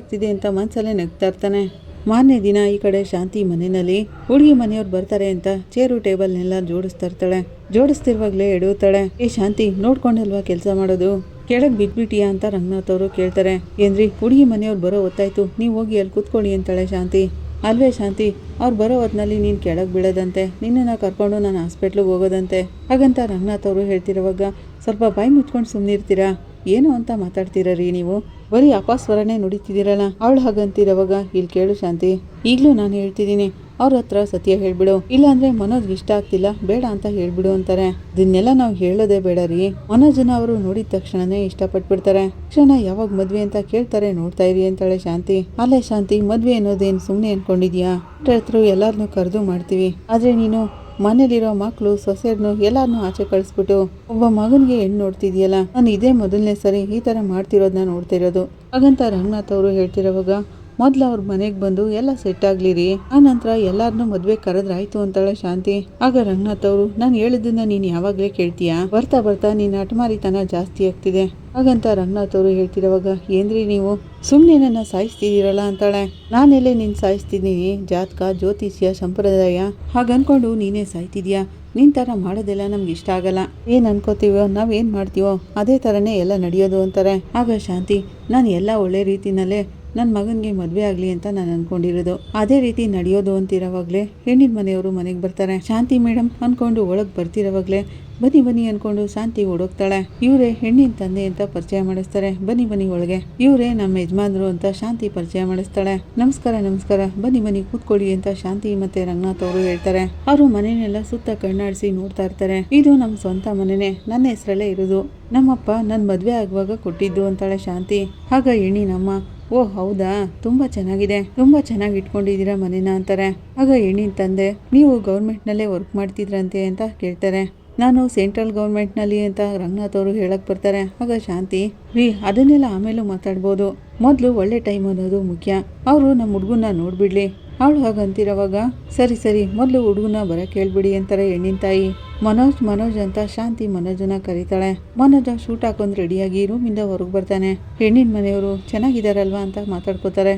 ಆಗ್ತಿದೆ ಅಂತ ಮನ್ಸಲ್ಲೇ ನಗ್ತಾ ಇರ್ತಾನೆ. ಮಾರನೇ ದಿನ ಈ ಕಡೆ ಶಾಂತಿ ಮನೆಯಲ್ಲಿ ಹುಡುಗಿ ಮನೆಯವ್ರು ಬರ್ತಾರೆ ಅಂತ ಚೇರು ಟೇಬಲ್ನೆಲ್ಲ ಜೋಡಿಸ್ತಾ ಇರ್ತಾಳೆ. ಜೋಡಿಸ್ತಿರುವಾಗಲೇ ಎಡುತ್ತಾಳೆ. ಶಾಂತಿ, ನೋಡ್ಕೊಂಡಲ್ವಾ ಕೆಲಸ ಮಾಡೋದು, ಕೆಳಗೆ ಬಿದ್ಬಿಟ್ಟಿಯಾ ಅಂತ ರಂಗನಾಥ್ ಅವರು ಕೇಳ್ತಾರೆ. ಏನ್ರಿ, ಹುಡುಗಿ ಮನೆಯವ್ರು ಬರೋ ಹೊತ್ತಾಯ್ತು, ನೀವು ಹೋಗಿ ಅಲ್ಲಿ ಕೂತ್ಕೊಳ್ಳಿ ಅಂತಾಳೆ ಶಾಂತಿ. ಅಲ್ವೇ ಶಾಂತಿ, ಅವ್ರು ಬರೋ ಹೊತ್ನಲ್ಲಿ ನೀನು ಕೆಳಗೆ ಬೀಳೋದಂತೆ, ನಿನ್ನನ್ನು ಕರ್ಕೊಂಡು ನಾನು ಹಾಸ್ಪಿಟ್ಲಿಗೆ ಹೋಗೋದಂತೆ ಹಾಗಂತ ರಂಗನಾಥ್ ಅವರು ಹೇಳ್ತಿರೋವಾಗ, ಸ್ವಲ್ಪ ಬಾಯಿ ಮುಚ್ಕೊಂಡು ಸುಮ್ಮನಿರ್ತೀರಾ, ಏನು ಅಂತ ಮಾತಾಡ್ತೀರೀ ನೀವು, ಬರೀ ಅಪಸ್ವರನೇ ನುಡಿತಿದ್ದೀರಲ್ಲ. ಅವಳು ಹಾಗಂತಿರೋವಾಗ, ಇಲ್ಲಿ ಕೇಳು ಶಾಂತಿ, ಈಗಲೂ ನಾನು ಹೇಳ್ತಿದ್ದೀನಿ, ಅವ್ರ ಹತ್ರ ಸತ್ಯ ಹೇಳ್ಬಿಡು, ಇಲ್ಲಾಂದ್ರೆ ಮನೋಜ್ಗೆ ಇಷ್ಟ ಆಗ್ತಿಲ್ಲ ಬೇಡ ಅಂತ ಹೇಳ್ಬಿಡು ಅಂತಾರೆ. ಇದನ್ನೆಲ್ಲ ನಾವು ಹೇಳೋದೇ ಬೇಡ ರೀ, ಮನೋಜನ ಅವರು ನೋಡಿದ ತಕ್ಷಣನೇ ಇಷ್ಟಪಟ್ಬಿಡ್ತಾರೆ. ತಕ್ಷಣ ಯಾವಾಗ ಮದ್ವೆ ಅಂತ ಕೇಳ್ತಾರೆ, ನೋಡ್ತಾ ಇರಿ ಅಂತಾಳೆ ಶಾಂತಿ. ಅಲ್ಲೇ ಶಾಂತಿ, ಮದ್ವೆ ಅನ್ನೋದೇನ್ ಸುಮ್ನೆ ಅನ್ಕೊಂಡಿದ್ಯಾ? ಹತ್ರ ಎಲ್ಲಾರನ್ನೂ ಕರೆದು ಮಾಡ್ತೀವಿ, ಆದ್ರೆ ನೀನು ಮನೇಲಿರೋ ಮಕ್ಕಳು ಸೊಸೆಯರ್ನು ಎಲ್ಲಾರನ್ನೂ ಆಚೆ ಕಳಿಸ್ಬಿಟ್ಟು ಒಬ್ಬ ಮಗನಿಗೆ ಹೆಣ್ಣು ನೋಡ್ತಿದ್ಯಲ್ಲ, ನಾನು ಇದೇ ಮೊದಲನೇ ಸರಿ ಈ ತರ ಮಾಡ್ತಿರೋದನ್ನ ನೋಡ್ತಾ ಇರೋದು. ಹಾಗಂತ ರಂಗನಾಥ್ ಅವರು ಹೇಳ್ತಿರೋವಾಗ ಮೊದ್ಲು ಅವ್ರ ಮನೆಗೆ ಬಂದು ಎಲ್ಲ ಸೆಟ್ ಆಗ್ಲಿರಿ, ಆ ನಂತರ ಎಲ್ಲಾರನ್ನೂ ಮದ್ವೆ ಕರೆದ್ರಾಯ್ತು ಅಂತಾಳೆ ಶಾಂತಿ. ಆಗ ರಂಗನಾಥ್ ಅವರು, ನಾನು ಹೇಳಿದ್ದನ್ನ ನೀನ್ ಯಾವಾಗ್ಲೇ ಕೇಳ್ತೀಯಾ? ಬರ್ತಾ ಬರ್ತಾ ನೀನ್ ಹಠಮಾರಿತನ ಜಾಸ್ತಿ ಆಗ್ತಿದೆ. ಹಾಗಂತ ರಂಗನಾಥ್ ಅವರು ಹೇಳ್ತಿರೋವಾಗ, ಏನ್ರಿ ನೀವು ಸುಮ್ನೆ ನನ್ನ ಸಾಯಿಸ್ತಿದ್ದೀರಲ್ಲ ಅಂತಾಳೆ. ನಾನೆಲ್ಲೇ ನಿನ್ ಸಾಯಿಸ್ತಿದ್ದೀನಿ? ಜಾತಕ, ಜ್ಯೋತಿಷ್ಯ, ಸಂಪ್ರದಾಯ ಹಾಗನ್ಕೊಂಡು ನೀನೇ ಸಾಯ್ತಿದ್ಯಾ? ನಿನ್ ತರ ಮಾಡೋದೆಲ್ಲ ನಮ್ಗೆ ಇಷ್ಟ ಆಗಲ್ಲ. ಏನ್ ಅನ್ಕೋತೀವೋ, ನಾವ್ ಏನ್ ಮಾಡ್ತೀವೋ ಅದೇ ತರನೇ ಎಲ್ಲ ನಡೆಯೋದು ಅಂತಾರೆ. ಆಗ ಶಾಂತಿ, ನಾನು ಎಲ್ಲ ಒಳ್ಳೆ ರೀತಿನಲ್ಲೇ ನನ್ನ ಮಗನಿಗೆ ಮದುವೆ ಆಗಲಿ ಅಂತ ನಾನು ಅನ್ಕೊಂಡಿರೋದು, ಅದೇ ರೀತಿ ನಡೆಯೋದು ಅಂತಿರೋವಾಗಲೇ ಹೆಣ್ಣಿನ ಮನೆಯವರು ಮನೆಗೆ ಬರ್ತಾರೆ. ಶಾಂತಿ ಮೇಡಮ್ ಅನ್ಕೊಂಡು ಒಳಗೆ ಬರ್ತಿರೋವಾಗಲೇ ಬನ್ನಿ ಬನ್ನಿ ಅನ್ಕೊಂಡು ಶಾಂತಿ ಓಡೋಗ್ತಾಳೆ. ಇವರೇ ಹೆಣ್ಣಿನ ತಂದೆ ಅಂತ ಪರಿಚಯ ಮಾಡಿಸ್ತಾರೆ. ಬನ್ನಿ ಬನ್ನಿ ಒಳಗೆ, ಇವರೇ ನಮ್ಮ ಯಜಮಾನ್ರು ಅಂತ ಶಾಂತಿ ಪರಿಚಯ ಮಾಡಿಸ್ತಾಳೆ. ನಮಸ್ಕಾರ ನಮಸ್ಕಾರ, ಬನ್ನಿ ಬನ್ನಿ ಕೂತ್ಕೊಳ್ಳಿ ಅಂತ ಶಾಂತಿ ಮತ್ತೆ ರಂಗನಾಥ್ ಅವರು ಹೇಳ್ತಾರೆ. ಅವರು ಮನೆಯನ್ನೆಲ್ಲ ಸುತ್ತ ಕಣ್ಣಾಡಿಸಿ ನೋಡ್ತಾ ಇರ್ತಾರೆ. ಇದು ನಮ್ಮ ಸ್ವಂತ ಮನೆನೇ, ನನ್ನ ಹೆಸರಲ್ಲೇ ಇರೋದು, ನಮ್ಮಪ್ಪ ನನ್ನ ಮದುವೆ ಆಗುವಾಗ ಕೊಟ್ಟಿದ್ದು ಅಂತಾಳೆ ಶಾಂತಿ. ಆಗ ಹೆಣ್ಣಿನಮ್ಮ, ಓ ಹೌದಾ, ತುಂಬಾ ಚೆನ್ನಾಗಿದೆ, ತುಂಬಾ ಚೆನ್ನಾಗಿ ಇಟ್ಕೊಂಡಿದ್ದೀರಾ ಮನೇನ ಅಂತಾರೆ. ಆಗ ಹೆಣ್ಣಿನ ತಂದೆ, ನೀವು ಗೌರ್ಮೆಂಟ್ನಲ್ಲೇ ವರ್ಕ್ ಮಾಡ್ತಿದ್ರಂತೆ ಅಂತ ಕೇಳ್ತಾರೆ. ನಾನು ಸೆಂಟ್ರಲ್ ಗೌರ್ಮೆಂಟ್ನಲ್ಲಿ ಅಂತ ರಂಗನಾಥ್ ಅವರು ಹೇಳಕ್ ಬರ್ತಾರೆ. ಆಗ ಶಾಂತಿ, ರೀ ಅದನ್ನೆಲ್ಲ ಆಮೇಲೂ ಮಾತಾಡ್ಬೋದು, ಮೊದಲು ಒಳ್ಳೆ ಟೈಮ್ ಅನ್ನೋದು ಮುಖ್ಯ. ಅವರು ನಮ್ಮ ಹುಡುಗನ್ನ ನೋಡ್ಬಿಡ್ಲಿ. ಅವಳು ಹಾಗಂತಿರೋವಾಗ, ಸರಿ ಸರಿ ಮೊದಲು ಹುಡುಗನ ಬರಕ್ಕೆ ಹೇಳ್ಬಿಡಿ ಅಂತಾರೆ ಹೆಣ್ಣಿನ ತಾಯಿ. ಮನೋಜ್ ಮನೋಜ್ ಅಂತ ಶಾಂತಿ ಮನೋಜನ ಕರೀತಾಳೆ. ಮನೋಜ ಶೂಟ್ ಹಾಕೊಂಡ್ ರೆಡಿಯಾಗಿ ರೂಮಿಂದ ಹೊರಗೆ ಬರ್ತಾನೆ. ಹೆಣ್ಣಿನ ಮನೆಯವರು ಚೆನ್ನಾಗಿದಾರಲ್ವಾ ಅಂತ ಮಾತಾಡ್ಕೋತಾರೆ.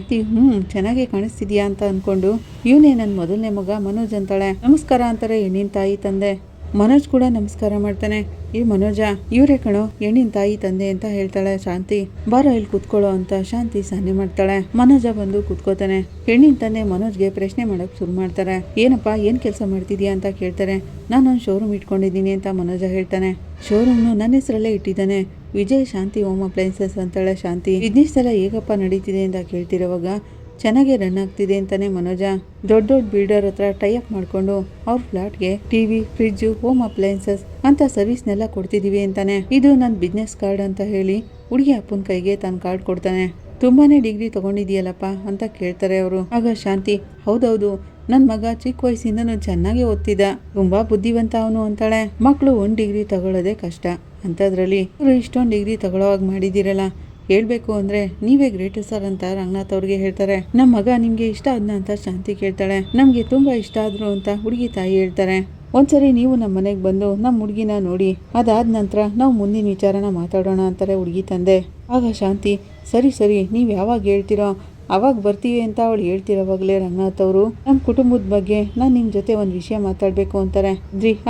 ಚೆನ್ನಾಗಿ ಕಾಣಿಸ್ತಿದ್ಯಾ ಅಂತ ಅನ್ಕೊಂಡು, ಇವನೇ ನನ್ನ ಮೊದಲನೇ ಮಗ ಮನೋಜ್ ಅಂತಾಳೆ. ನಮಸ್ಕಾರ ಅಂತಾರೆ ಹೆಣ್ಣಿನ ತಾಯಿ ತಂದೆ. ಮನೋಜ್ ಕೂಡ ನಮಸ್ಕಾರ ಮಾಡ್ತಾನೆ. ಈ ಮನೋಜ, ಇವರೇ ಕಣೋ ಹೆಣ್ಣಿನ ತಾಯಿ ತಂದೆ ಅಂತ ಹೇಳ್ತಾಳೆ ಶಾಂತಿ. ಬಾರೋ ಇಲ್ಲಿ ಕೂತ್ಕೊಳ್ಳೋ ಅಂತ ಶಾಂತಿ ಸನ್ನೆ ಮಾಡ್ತಾಳೆ. ಮನೋಜ ಬಂದು ಕೂತ್ಕೋತಾನೆ. ಹೆಣ್ಣಿನ ತಂದೆ ಮನೋಜ್ಗೆ ಪ್ರಶ್ನೆ ಮಾಡಕ್ ಶುರು ಮಾಡ್ತಾರೆ. ಏನಪ್ಪಾ, ಏನ್ ಕೆಲಸ ಮಾಡ್ತಿದ್ಯಾ ಅಂತ ಕೇಳ್ತಾರೆ. ನಾನೊಂದು ಶೋರೂಮ್ ಇಟ್ಕೊಂಡಿದ್ದೀನಿ ಅಂತ ಮನೋಜ ಹೇಳ್ತಾನೆ. ಶೋರೂಮ್ನು ನನ್ನ ಹೆಸರಲ್ಲೇ ಇಟ್ಟಿದ್ದಾನೆ, ವಿಜಯ್ ಶಾಂತಿ ಹೋಮ್ ಅಪ್ಲೈನ್ಸಸ್ ಅಂತಾಳೆ ಶಾಂತಿ. ಬಿಸ್ನೆಸ್ ಎಲ್ಲ ಹೇಗಪ್ಪ ನಡೀತಿದೆ ಅಂತ ಕೇಳ್ತಿರೋವಾಗ, ಚೆನ್ನಾಗೇ ರನ್ ಆಗ್ತಿದೆ ಅಂತಾನೆ ಮನೋಜ. ದೊಡ್ಡ ದೊಡ್ಡ ಬಿಲ್ಡರ್ ಹತ್ರ ಟೈ ಅಪ್ ಮಾಡ್ಕೊಂಡು ಅವ್ರ ಫ್ಲಾಟ್ಗೆ ಟಿವಿ, ಫ್ರಿಡ್ಜ್, ಹೋಮ್ ಅಪ್ಲೈನ್ಸಸ್ ಅಂತ ಸರ್ವಿಸ್ನೆಲ್ಲ ಕೊಡ್ತಿದೀವಿ ಅಂತಾನೆ. ಇದು ನನ್ನ ಬಿಸ್ನೆಸ್ ಕಾರ್ಡ್ ಅಂತ ಹೇಳಿ ಹುಡುಗಿ ಅಪ್ಪನ ಕೈಗೆ ತನ್ನ ಕಾರ್ಡ್ ಕೊಡ್ತಾನೆ. ತುಂಬಾನೇ ಡಿಗ್ರಿ ತಗೊಂಡಿದೀಯಲ್ಲಪ್ಪ ಅಂತ ಕೇಳ್ತಾರೆ ಅವರು. ಆಗ ಶಾಂತಿ, ಹೌದೌದು, ನನ್ನ ಮಗ ಚಿಕ್ಕ ವಯಸ್ಸಿಂದನೂ ಚೆನ್ನಾಗಿ ಓದ್ತಿದ್ದ, ತುಂಬಾ ಬುದ್ಧಿವಂತ ಅವನು ಅಂತಾಳೆ. ಮಕ್ಕಳು 1 ಡಿಗ್ರಿ ತಗೊಳ್ಳೋದೇ ಕಷ್ಟ, ಅಂಥದ್ರಲ್ಲಿ ಇವರು ಇಷ್ಟೊಂದು ಡಿಗ್ರಿ ತಗೊಳ್ಳೋವಾಗ ಮಾಡಿದಿರಲ್ಲ, ಹೇಳ್ಬೇಕು ಅಂದ್ರೆ ನೀವೇ ಗ್ರೇಟ್ ಸರ್ ಅಂತ ರಂಗನಾಥ್ ಅವ್ರಿಗೆ ಹೇಳ್ತಾರೆ. ನಮ್ಮ ಮಗ ನಿಮ್ಗೆ ಇಷ್ಟ ಆದ್ನ ಅಂತ ಶಾಂತಿ ಕೇಳ್ತಾಳೆ. ನಮ್ಗೆ ತುಂಬಾ ಇಷ್ಟ ಆದ್ರು ಅಂತ ಹುಡುಗಿ ತಾಯಿ ಹೇಳ್ತಾರೆ. ಒಂದ್ಸರಿ ನೀವು ನಮ್ಮ ಮನೆಗೆ ಬಂದು ನಮ್ಮ ಹುಡುಗಿನ ನೋಡಿ, ಅದಾದ ನಂತರ ನಾವು ಮುಂದಿನ ವಿಚಾರನ ಮಾತಾಡೋಣ ಅಂತಾರೆ ಹುಡುಗಿ ತಂದೆ. ಆಗ ಶಾಂತಿ, ಸರಿ ಸರಿ ನೀವು ಯಾವಾಗ ಹೇಳ್ತೀರೋ ಅವಾಗ ಬರ್ತೀವಿ ಅಂತ ಅವಳು ಹೇಳ್ತಿರೋವಾಗಲೇ ರಂಗನಾಥ್ ಅವರು, ನಮ್ಮ ಕುಟುಂಬದ ಬಗ್ಗೆ ನಾನು ನಿಮ್ಮ ಜೊತೆ ಒಂದು ವಿಷಯ ಮಾತಾಡಬೇಕು ಅಂತಾರೆ.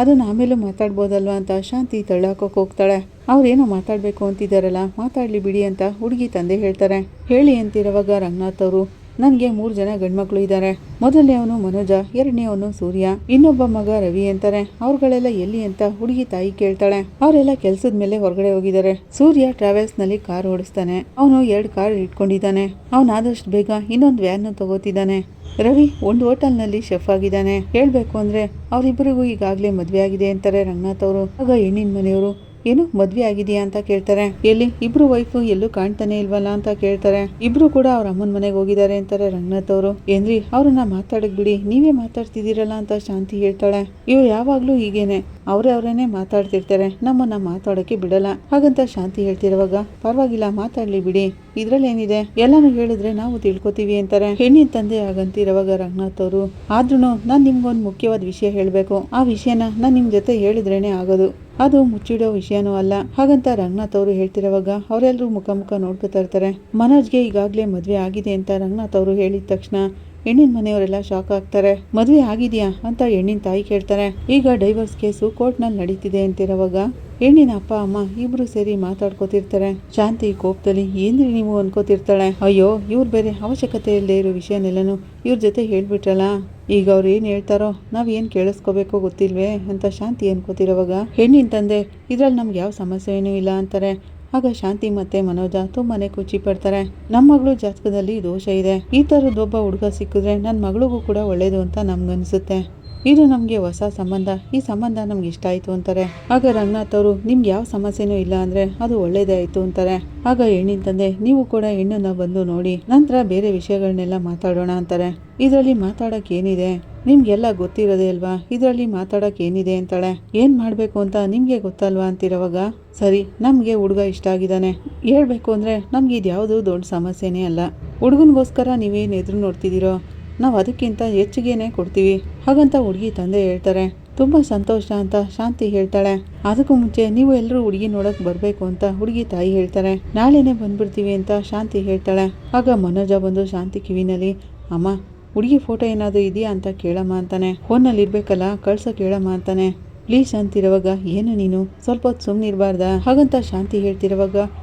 ಅದನ್ನ ಆಮೇಲೂ ಮಾತಾಡ್ಬೋದಲ್ವಾ ಅಂತ ಶಾಂತಿ ತಳ್ಳಾಕೋಕ್ ಹೋಗ್ತಾಳೆ. ಅವ್ರೇನೋ ಮಾತಾಡಬೇಕು ಅಂತಿದ್ದಾರಲ್ಲ, ಮಾತಾಡ್ಲಿ ಬಿಡಿ ಅಂತ ಹುಡುಗಿ ತಂದೆ ಹೇಳ್ತಾರೆ. ಹೇಳಿ ಅಂತಿರೋವಾಗ ರಂಗನಾಥ್ ಅವರು, ನನಗೆ 3 ಜನ ಗಂಡ್ಮಕ್ಳು ಇದ್ದಾರೆ. ಮೊದಲನೇವನು ಮನೋಜ, ಎರಡನೇವನು ಸೂರ್ಯ, ಇನ್ನೊಬ್ಬ ಮಗ ರವಿ ಅಂತಾರೆ. ಅವ್ರುಗಳೆಲ್ಲ ಎಲ್ಲಿ ಅಂತ ಹುಡುಗಿ ತಾಯಿ ಕೇಳ್ತಾಳೆ. ಅವರೆಲ್ಲ ಕೆಲ್ಸದ ಮೇಲೆ ಹೊರಗಡೆ ಹೋಗಿದ್ದಾರೆ. ಸೂರ್ಯ ಟ್ರಾವೆಲ್ಸ್ ನಲ್ಲಿ ಕಾರ್ ಓಡಿಸ್ತಾನೆ. ಅವನು 2 ಕಾರ್ ಇಟ್ಕೊಂಡಿದ್ದಾನೆ. ಅವನಾದಷ್ಟು ಬೇಗ ಇನ್ನೊಂದು ವ್ಯಾನ್ ತಗೋತಿದ್ದಾನೆ. ರವಿ ಒಂದು ಹೋಟೆಲ್ ನಲ್ಲಿ ಶೆಫ್ ಆಗಿದ್ದಾನೆ. ಹೇಳ್ಬೇಕು ಅಂದ್ರೆ ಅವರಿಬ್ಬರಿಗೂ ಈಗಾಗ್ಲೇ ಮದ್ವೆ ಆಗಿದೆ ಅಂತಾರೆ ರಂಗನಾಥ್ ಅವರು. ಆಗ ಹೆಣ್ಣಿನ ಮನೆಯವರು, ಏನು ಮದ್ವೆ ಆಗಿದೆಯಾ ಅಂತ ಕೇಳ್ತಾರೆ. ಎಲ್ಲಿ ಇಬ್ರು ವೈಫ್ ಎಲ್ಲೂ ಕಾಣ್ತಾನೆ ಇಲ್ವಲ್ಲ ಅಂತ ಕೇಳ್ತಾರೆ. ಇಬ್ರು ಕೂಡ ಅವ್ರ ಅಮ್ಮನ ಮನೆಗೆ ಹೋಗಿದ್ದಾರೆ ಅಂತಾರೆ ರಂಗನಾಥ್ ಅವರು. ಏನ್ರಿ ಅವ್ರನ್ನ ಮಾತಾಡಕ್ ಬಿಡಿ, ನೀವೇ ಮಾತಾಡ್ತಿದ್ದೀರಲ್ಲ ಅಂತ ಶಾಂತಿ ಹೇಳ್ತಾಳೆ. ಇವ್ರು ಯಾವಾಗ್ಲೂ ಹೀಗೇನೆ, ಅವ್ರೇನೆ ಮಾತಾಡ್ತಿರ್ತಾರೆ, ನಮ್ಮನ್ನ ಮಾತಾಡಕ್ಕೆ ಬಿಡಲ್ಲ. ಹಾಗಂತ ಶಾಂತಿ ಹೇಳ್ತಿರುವಾಗ, ಪರವಾಗಿಲ್ಲ ಮಾತಾಡ್ಲಿ ಬಿಡಿ, ಇದ್ರಲ್ಲೇನಿದೆ, ಎಲ್ಲಾನು ಹೇಳಿದ್ರೆ ನಾವು ತಿಳ್ಕೊತೀವಿ ಅಂತಾರೆ. ಹೆಣ್ಣಿನ ತಂದೆ ಆಗಂತಿರುವಾಗ ರಂಗನಾಥ್ ಅವರು, ಆದ್ರೂ ನಾನ್ ನಿಮ್ಗೊಂದು ಮುಖ್ಯವಾದ ವಿಷಯ ಹೇಳ್ಬೇಕು. ಆ ವಿಷಯನ ನಾನ್ ನಿಮ್ ಜೊತೆ ಹೇಳಿದ್ರೇನೆ ಆಗೋದು, ಅದು ಮುಚ್ಚಿಡೋ ವಿಷಯನೂ ಅಲ್ಲ. ಹಾಗಂತ ರಂಗನಾಥ್ ಅವರು ಹೇಳ್ತಿರುವಾಗ ಅವರೆಲ್ಲರೂ ಮುಖ ನೋಡ್ಕೊತಾ ಇರ್ತಾರೆ. ಮನೋಜ್ಗೆ ಈಗಾಗ್ಲೇ ಮದ್ವೆ ಆಗಿದೆ ಅಂತ ರಂಗನಾಥ್ ಅವರು ಹೇಳಿದ ತಕ್ಷಣ ಹೆಣ್ಣಿನ ಮನೆಯವರೆಲ್ಲ ಶಾಕ್ ಆಗ್ತಾರೆ. ಮದ್ವೆ ಆಗಿದ್ಯಾ ಅಂತ ಹೆಣ್ಣಿನ ತಾಯಿ ಕೇಳ್ತಾರೆ. ಈಗ ಡೈವರ್ಸ್ ಕೇಸು ಕೋರ್ಟ್ ನಲ್ಲಿ ನಡೀತಿದೆ ಅಂತಿರುವಾಗ ಹೆಣ್ಣಿನ ಅಪ್ಪ ಅಮ್ಮ ಇಬ್ರು ಸೇರಿ ಮಾತಾಡ್ಕೋತಿರ್ತಾರೆ. ಶಾಂತಿ ಕೋಪದಲ್ಲಿ, ಏನ್ರಿ ನೀವು ಅನ್ಕೋತಿರ್ತಾಳೆ. ಅಯ್ಯೋ, ಇವ್ರು ಬೇರೆ ಅವಶ್ಯಕತೆ ಇಲ್ಲದೆ ಇರೋ ವಿಷಯನೆಲ್ಲನು ಇವ್ರ ಜೊತೆ ಹೇಳ್ಬಿಟ್ರಲ್ಲ, ಈಗ ಅವ್ರು ಏನ್ ಹೇಳ್ತಾರೋ ನಾವ್ ಏನ್ ಕೇಳಿಸ್ಕೋಬೇಕೋ ಗೊತ್ತಿಲ್ವೇ ಅಂತ ಶಾಂತಿ ಅನ್ಕೋತಿರೋವಾಗ ಹೆಣ್ಣಿನ ತಂದೆ, ಇದ್ರಲ್ಲಿ ನಮ್ಗೆ ಯಾವ ಸಮಸ್ಯೆ ಏನೂ ಇಲ್ಲ ಅಂತಾರೆ. ಆಗ ಶಾಂತಿ ಮತ್ತೆ ಮನೋಜ ತುಂಬಾನೇ ಖುಷಿ ಪಡ್ತಾರೆ. ನಮ್ಮ ಮಗಳು ಜಾತಕದಲ್ಲಿ ದೋಷ ಇದೆ, ಈ ತರದೊಬ್ಬ ಹುಡುಗ ಸಿಕ್ಕಿದ್ರೆ ನನ್ನ ಮಗಳಿಗೂ ಕೂಡ ಒಳ್ಳೇದು ಅಂತ ನಮ್ಗನ್ಸುತ್ತೆ. ಇದು ನಮ್ಗೆ ಹೊಸ ಸಂಬಂಧ, ಈ ಸಂಬಂಧ ನಮ್ಗೆ ಇಷ್ಟ ಆಯ್ತು ಅಂತಾರೆ. ಆಗ ರಂಗನಾಥ್ ಅವರು ನಿಮ್ಗೆ ಯಾವ ಸಮಸ್ಯೆನೂ ಇಲ್ಲ ಅಂದ್ರೆ ಅದು ಒಳ್ಳೇದೇ ಆಯ್ತು ಅಂತಾರೆ. ಆಗ ಹೆಣ್ಣಿನ ತಂದೆ ನೀವು ಕೂಡ ಹೆಣ್ಣನ್ನ ಬಂದು ನೋಡಿ, ನಂತರ ಬೇರೆ ವಿಷಯಗಳನ್ನೆಲ್ಲ ಮಾತಾಡೋಣ ಅಂತಾರೆ. ಇದರಲ್ಲಿ ಮಾತಾಡಕ್ ಏನಿದೆ, ನಿಮ್ಗೆಲ್ಲ ಗೊತ್ತಿರೋದೇ ಅಲ್ವಾ, ಇದರಲ್ಲಿ ಮಾತಾಡಕ್ ಏನಿದೆ ಅಂತಾಳೆ. ಏನ್ ಮಾಡ್ಬೇಕು ಅಂತ ನಿಮ್ಗೆ ಗೊತ್ತಲ್ವಾ ಅಂತಿರೋವಾಗ, ಸರಿ ನಮ್ಗೆ ಹುಡುಗ ಇಷ್ಟ ಆಗಿದ್ದಾನೆ, ಹೇಳ್ಬೇಕು ಅಂದ್ರೆ ನಮ್ಗೆ ಇದ್ಯಾವುದು ದೊಡ್ಡ ಸಮಸ್ಯೆನೇ ಅಲ್ಲ. ಹುಡುಗನ್ಗೋಸ್ಕರ ನೀವೇನ್ ಎದುರು ನೋಡ್ತಿದ್ದೀರೋ ನಾವು ಅದಕ್ಕಿಂತ ಹೆಚ್ಚಿಗೆನೆ ಕೊಡ್ತೀವಿ ಹಾಗಂತ ಹುಡುಗಿ ತಂದೆ ಹೇಳ್ತಾರೆ. ತುಂಬಾ ಸಂತೋಷ ಅಂತ ಶಾಂತಿ ಹೇಳ್ತಾಳೆ. ಅದಕ್ಕೂ ಮುಂಚೆ ನೀವು ಎಲ್ಲರೂ ಹುಡುಗಿ ನೋಡಕ್ ಬರ್ಬೇಕು ಅಂತ ಹುಡುಗಿ ತಾಯಿ ಹೇಳ್ತಾರೆ. ನಾಳೆನೆ ಬಂದ್ಬಿಡ್ತೀವಿ ಅಂತ ಶಾಂತಿ ಹೇಳ್ತಾಳೆ. ಆಗ ಮನೋಜ ಬಂದು ಶಾಂತಿ ಕಿವಿನಲ್ಲಿ, ಅಮ್ಮ ಹುಡುಗಿ ಫೋಟೋ ಏನಾದ್ರು ಇದೆಯಾ ಅಂತ ಕೇಳಮ್ಮ ಅಂತಾನೆ. ಫೋನಲ್ಲಿ ಇರ್ಬೇಕಲ್ಲ, ಕಳ್ಸಕ್ ಹೇಳಮ್ಮ ಅಂತಾನೆ. ಪ್ಲೀಸ್ ಅಂತಿರುವಾಗ, ಏನು ನೀನು ಸ್ವಲ್ಪ ಹೊತ್ತು ಸುಮ್ಮನಿರ್ಬಾರ್ದಾ ಹಾಗಂತ ಶಾಂತಿ ಹೇಳ್ತಿರುವಾಗ,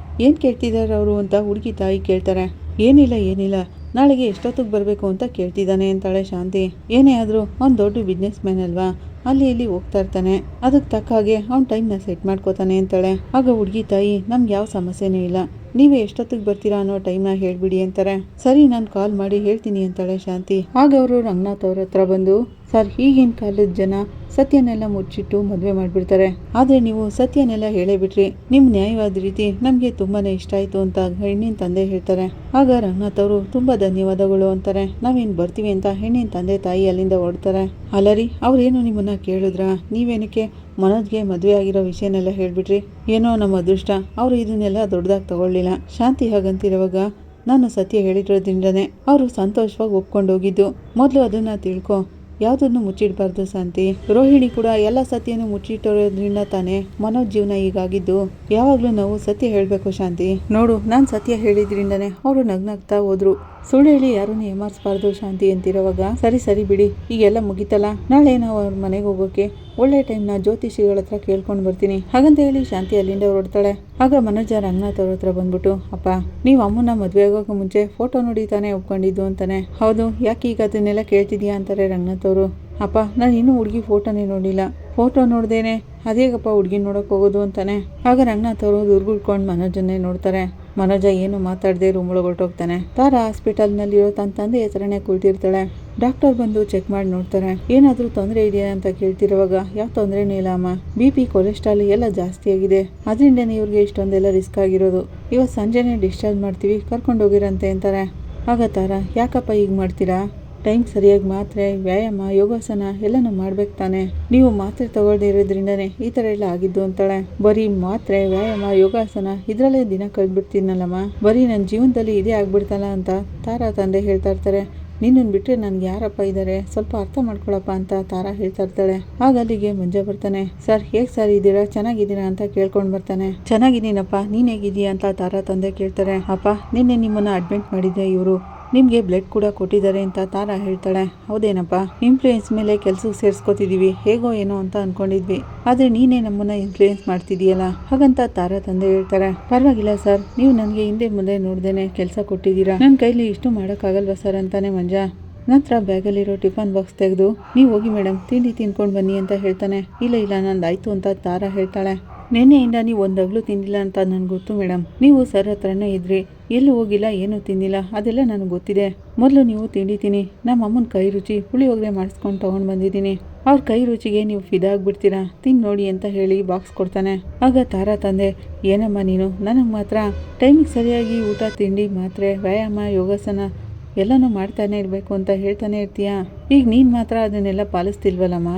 ಏನ್ ಕೇಳ್ತಿದಾರ ಅವರು ಅಂತ ಹುಡುಗಿ ತಾಯಿ ಕೇಳ್ತಾರೆ. ಏನಿಲ್ಲ ನಾಳೆಗೆ ಎಷ್ಟೊತ್ತಿಗೆ ಬರಬೇಕು ಅಂತ ಕೇಳ್ತಿದ್ದಾನೆ ಅಂತಾಳೆ ಶಾಂತಿ. ಏನೇ ಆದರೂ ಅವ್ನು ದೊಡ್ಡ ಬಿಸ್ನೆಸ್ ಮ್ಯಾನ್ ಅಲ್ವಾ, ಅಲ್ಲಿ ಇಲ್ಲಿ ಹೋಗ್ತಾ ಇರ್ತಾನೆ, ಅದಕ್ಕೆ ತಕ್ಕ ಹಾಗೆ ಅವ್ನ ಟೈಮ್ನ ಸೆಟ್ ಮಾಡ್ಕೋತಾನೆ ಅಂತಾಳೆ. ಆಗ ಹುಡುಗಿ ತಾಯಿ, ನಮ್ಗೆ ಯಾವ ಸಮಸ್ಯೆನೂ ಇಲ್ಲ, ನೀವೇ ಎಷ್ಟೊತ್ತಿಗೆ ಬರ್ತೀರಾ ಅನ್ನೋ ಟೈಮ್ನ ಹೇಳ್ಬಿಡಿ ಅಂತಾರೆ. ಸರಿ ನಾನು ಕಾಲ್ ಮಾಡಿ ಹೇಳ್ತೀನಿ ಅಂತಾಳೆ ಶಾಂತಿ. ಆಗ ಅವರು ರಂಗನಾಥ್ ಅವ್ರ ಹತ್ರ ಬಂದು, ಸರ್ ಈಗಿನ ಕಾಲದ ಜನ ಸತ್ಯನೆಲ್ಲ ಮುಚ್ಚಿಟ್ಟು ಮದುವೆ ಮಾಡಿಬಿಡ್ತಾರೆ, ಆದರೆ ನೀವು ಸತ್ಯನೆಲ್ಲ ಹೇಳೇ ಬಿಟ್ರಿ, ನಿಮ್ಮ ನ್ಯಾಯವಾದ ರೀತಿ ನಮಗೆ ತುಂಬಾನೇ ಇಷ್ಟ ಆಯಿತು ಅಂತ ಹೆಣ್ಣಿನ ತಂದೆ ಹೇಳ್ತಾರೆ. ಆಗ ರಂಗನಾಥ್ ಅವರು ತುಂಬ ಧನ್ಯವಾದಗಳು ಅಂತಾರೆ. ನಾವೇನು ಬರ್ತೀವಿ ಅಂತ ಹೆಣ್ಣಿನ ತಂದೆ ತಾಯಿ ಅಲ್ಲಿಂದ ಹೊರಡ್ತಾರೆ. ಅಲ್ಲರಿ ಅವ್ರೇನು ನಿಮ್ಮನ್ನ ಕೇಳಿದ್ರ, ನೀವೇನಕ್ಕೆ ಮನೋಜ್ಗೆ ಮದುವೆ ಆಗಿರೋ ವಿಷಯನೆಲ್ಲ ಹೇಳ್ಬಿಟ್ರಿ, ಏನೋ ನಮ್ಮ ಅದೃಷ್ಟ ಅವರು ಇದನ್ನೆಲ್ಲ ದೊಡ್ಡದಾಗಿ ತಗೊಳ್ಳಿಲ್ಲ. ಶಾಂತಿ ಹಾಗಂತಿರುವಾಗ, ನಾನು ಸತ್ಯ ಹೇಳಿರೋದ್ರಿಂದನೇ ಅವರು ಸಂತೋಷವಾಗಿ ಒಪ್ಕೊಂಡು ಹೋಗಿದ್ದು, ಮೊದಲು ಅದನ್ನ ತಿಳ್ಕೊ, ಯಾವುದನ್ನು ಮುಚ್ಚಿಡಬಾರ್ದು ಶಾಂತಿ. ರೋಹಿಣಿ ಕೂಡ ಎಲ್ಲ ಸತ್ಯನೂ ಮುಚ್ಚಿಟ್ಟಿರೋದ್ರಿಂದ ತಾನೇ ಮನೋಜ್ ಜೀವನ ಹೀಗಾಗಿದ್ದು. ಯಾವಾಗಲೂ ನಾವು ಸತ್ಯ ಹೇಳಬೇಕು ಶಾಂತಿ. ನೋಡು, ನಾನು ಸತ್ಯ ಹೇಳಿದ್ರಿಂದನೇ ಅವರು ನಗ್ನಗ್ತಾ ಹೋದ್ರು, ಸುಳ್ಳು ಹೇಳಿ ಯಾರನ್ನು ಏಮಾರಿಸಬಾರ್ದು ಶಾಂತಿ ಅಂತಿರೋವಾಗ, ಸರಿ ಬಿಡಿ, ಈಗೆಲ್ಲ ಮುಗಿತಲ್ಲ, ನಾಳೆ ನಾವು ಅವ್ರ ಮನೆಗೆ ಹೋಗೋಕೆ ಒಳ್ಳೆ ಟೈಮ್ನ ಜ್ಯೋತಿಷಿಗಳ ಹತ್ರ ಕೇಳ್ಕೊಂಡು ಬರ್ತೀನಿ ಹಾಗಂತ ಹೇಳಿ ಶಾಂತಿ ಅಲ್ಲಿಂದ ಹೊರಡ್ತಾಳೆ. ಆಗ ಮನೋಜ ರಂಗನಾಥ್ ಅವ್ರ ಹತ್ರ ಬಂದ್ಬಿಟ್ಟು, ಅಪ್ಪ ನೀವು ಅಮ್ಮನ ಮದುವೆ ಆಗೋಕೆ ಮುಂಚೆ ಫೋಟೋ ನೋಡಿ ತಾನೇ ಒಪ್ಕೊಂಡಿದ್ದು ಅಂತಾನೆ. ಹೌದು, ಯಾಕೆ ಈಗ ಅದನ್ನೆಲ್ಲ ಕೇಳ್ತಿದ್ಯಾ ಅಂತಾರೆ ರಂಗನಾಥ್ ಅವರು. ಅಪ್ಪ ನಾನು ಇನ್ನೂ ಹುಡುಗಿ ಫೋಟೋನೇ ನೋಡಿಲ್ಲ, ಫೋಟೋ ನೋಡ್ದೇನೆ ಅದೇಗಪ್ಪ ಹುಡುಗಿ ನೋಡಕ್ ಹೋಗೋದು ಅಂತಾನೆ. ಆಗ ರಂಗನಾಥ್ ಅವರು ದುರ್ಗುಡ್ಕೊಂಡು ಮನೋಜನ್ನೇ ನೋಡ್ತಾರೆ. ಮನೋಜ ಏನು ಮಾತಾಡದೆ ರೂಮ್ ಒಳಗೆ ಹೊರಟೋಗ್ತಾನೆ. ತಾರಾ ಹಾಸ್ಪಿಟಲ್ನಲ್ಲಿರೋ ತನ್ನ ತಂದೆ ಹೆಸರನ್ನೇ ಕುಳಿತಿರ್ತಾಳೆ. ಡಾಕ್ಟರ್ ಬಂದು ಚೆಕ್ ಮಾಡಿ ನೋಡ್ತಾರೆ. ಏನಾದರೂ ತೊಂದರೆ ಇದೆಯಾ ಅಂತ ಕೇಳ್ತಿರುವಾಗ, ಯಾವ ತೊಂದರೆನೂ ಇಲ್ಲ ಅಮ್ಮ, BP ಕೊಲೆಸ್ಟ್ರಾಲ್ ಎಲ್ಲ ಜಾಸ್ತಿ ಆಗಿದೆ, ಅದರಿಂದನೇ ಇವ್ರಿಗೆ ಇಷ್ಟೊಂದೆಲ್ಲ ರಿಸ್ಕ್ ಆಗಿರೋದು. ಇವತ್ತು ಸಂಜೆನೇ ಡಿಸ್ಚಾರ್ಜ್ ಮಾಡ್ತೀವಿ, ಕರ್ಕೊಂಡು ಹೋಗಿರಂತೆ ಅಂತಾರೆ. ಆಗ ತಾರಾ, ಯಾಕಪ್ಪ ಈಗ ಮಾಡ್ತೀರಾ, ಟೈಮ್ ಸರಿಯಾಗಿ ಮಾತ್ರೆ, ವ್ಯಾಯಾಮ, ಯೋಗಾಸನ ಎಲ್ಲನೂ ಮಾಡ್ಬೇಕು ತಾನೆ, ನೀವು ಮಾತ್ರೆ ತಗೊಳ್ದೇ ಇರೋದ್ರಿಂದನೇ ಈ ಥರ ಎಲ್ಲ ಆಗಿದ್ದು ಅಂತಾಳೆ. ಬರೀ ಮಾತ್ರೆ, ವ್ಯಾಯಾಮ, ಯೋಗಾಸನ ಇದರಲ್ಲೇ ದಿನ ಕಳೆದ್ಬಿಡ್ತೀನಲ್ಲಮ್ಮ, ಬರೀ ನನ್ನ ಜೀವನದಲ್ಲಿ ಇದೇ ಆಗ್ಬಿಡ್ತಲ್ಲ ಅಂತ ತಾರಾ ತಂದೆ ಹೇಳ್ತಾ ಇರ್ತಾರೆ. ನಿನ್ನನ್ನು ಬಿಟ್ಟರೆ ನನಗೆ ಯಾರಪ್ಪ ಇದ್ದಾರೆ, ಸ್ವಲ್ಪ ಅರ್ಥ ಮಾಡ್ಕೊಳಪ್ಪ ಅಂತ ತಾರಾ ಹೇಳ್ತಾ ಇರ್ತಾಳೆ. ಆಗ ಅಲ್ಲಿಗೆ ಮಂಜ ಬರ್ತಾನೆ. ಸರ್ ಹೇಗೆ ಸರ್ ಇದ್ದೀರಾ, ಚೆನ್ನಾಗಿದ್ದೀರಾ ಅಂತ ಕೇಳ್ಕೊಂಡು ಬರ್ತಾನೆ. ಚೆನ್ನಾಗಿದ್ದೀನಪ್ಪ, ನೀನು ಹೇಗಿದ್ದೀಯಾ ಅಂತ ತಾರಾ ತಂದೆ ಕೇಳ್ತಾರೆ. ಅಪ್ಪ ನಿನ್ನೆ ನಿಮ್ಮನ್ನು ಅಡ್ಮಿಟ್ ಮಾಡಿದ್ದೆ, ಇವರು ನಿಮಗೆ ಬ್ಲಡ್ ಕೂಡ ಕೊಟ್ಟಿದ್ದಾರೆ ಅಂತ ತಾರಾ ಹೇಳ್ತಾಳೆ. ಹೌದೇನಪ್ಪ, ಇನ್ಫ್ಲೂಯೆನ್ಸ್ ಮೇಲೆ ಕೆಲಸಕ್ಕೆ ಸೇರಿಸ್ಕೊತಿದ್ದೀವಿ, ಹೇಗೋ ಏನೋ ಅಂತ ಅನ್ಕೊಂಡಿದ್ವಿ, ಆದರೆ ನೀನೇ ನಮ್ಮನ್ನ ಇನ್ಫ್ಲೂಯೆನ್ಸ್ ಮಾಡ್ತಿದೀಯಲ್ಲ ಹಾಗಂತ ತಾರಾ ತಂದೆ ಹೇಳ್ತಾರೆ. ಪರವಾಗಿಲ್ಲ ಸರ್, ನೀವು ನನಗೆ ಹಿಂದೆ ಮುಂದೆ ನೋಡ್ದೇನೆ ಕೆಲಸ ಕೊಟ್ಟಿದ್ದೀರಾ, ನನ್ನ ಕೈಲಿ ಇಷ್ಟು ಮಾಡೋಕ್ಕಾಗಲ್ವಾ ಸರ್ ಅಂತಾನೆ ಮಂಜ. ನಂತರ ಬ್ಯಾಗಲ್ಲಿರೋ ಟಿಫನ್ ಬಾಕ್ಸ್ ತೆಗೆದು, ನೀವು ಹೋಗಿ ಮೇಡಮ್ ತಿಂಡಿ ತಿನ್ಕೊಂಡು ಬನ್ನಿ ಅಂತ ಹೇಳ್ತಾನೆ. ಇಲ್ಲ ನಂದಾಯ್ತು ಅಂತ ತಾರಾ ಹೇಳ್ತಾಳೆ. ನಿನ್ನೆಯಿಂದ ನೀವು ಒಂದು ಹಗ್ಲು ತಿಂದಿಲ್ಲ ಅಂತ ನನಗೆ ಗೊತ್ತು ಮೇಡಮ್, ನೀವು ಸರ್ ಹತ್ರನೇ ಇದ್ರಿ, ಎಲ್ಲೂ ಹೋಗಿಲ್ಲ, ಏನೂ ತಿಂದಿಲ್ಲ, ಅದೆಲ್ಲ ನನಗೆ ಗೊತ್ತಿದೆ. ಮೊದಲು ನೀವು ತಿಂಡಿ ತಿನ್ನಿ, ನಮ್ಮ ಅಮ್ಮನ ಕೈ ರುಚಿ ಪುಳಿಯೋಗರೆ ಮಾಡಿಸ್ಕೊಂಡು ತೊಗೊಂಡು ಬಂದಿದ್ದೀನಿ, ಅವ್ರ ಕೈ ರುಚಿಗೆ ನೀವು ಫಿದಾಗ್ಬಿಡ್ತೀರಾ, ತಿಂದು ನೋಡಿ ಅಂತ ಹೇಳಿ ಬಾಕ್ಸ್ ಕೊಡ್ತಾನೆ. ಆಗ ತಾರಾ ತಂದೆ, ಏನಮ್ಮ ನೀನು ನನಗೆ ಮಾತ್ರ ಟೈಮಿಗೆ ಸರಿಯಾಗಿ ಊಟ, ತಿಂಡಿ, ಮಾತ್ರೆ, ವ್ಯಾಯಾಮ, ಯೋಗಾಸನ ಎಲ್ಲನೂ ಮಾಡ್ತಾನೆ ಇರಬೇಕು ಅಂತ ಹೇಳ್ತಾನೆ ಇರ್ತೀಯಾ, ಈಗ ನೀನು ಮಾತ್ರ ಅದನ್ನೆಲ್ಲ ಪಾಲಿಸ್ತಿಲ್ವಲ್ಲಮ್ಮ,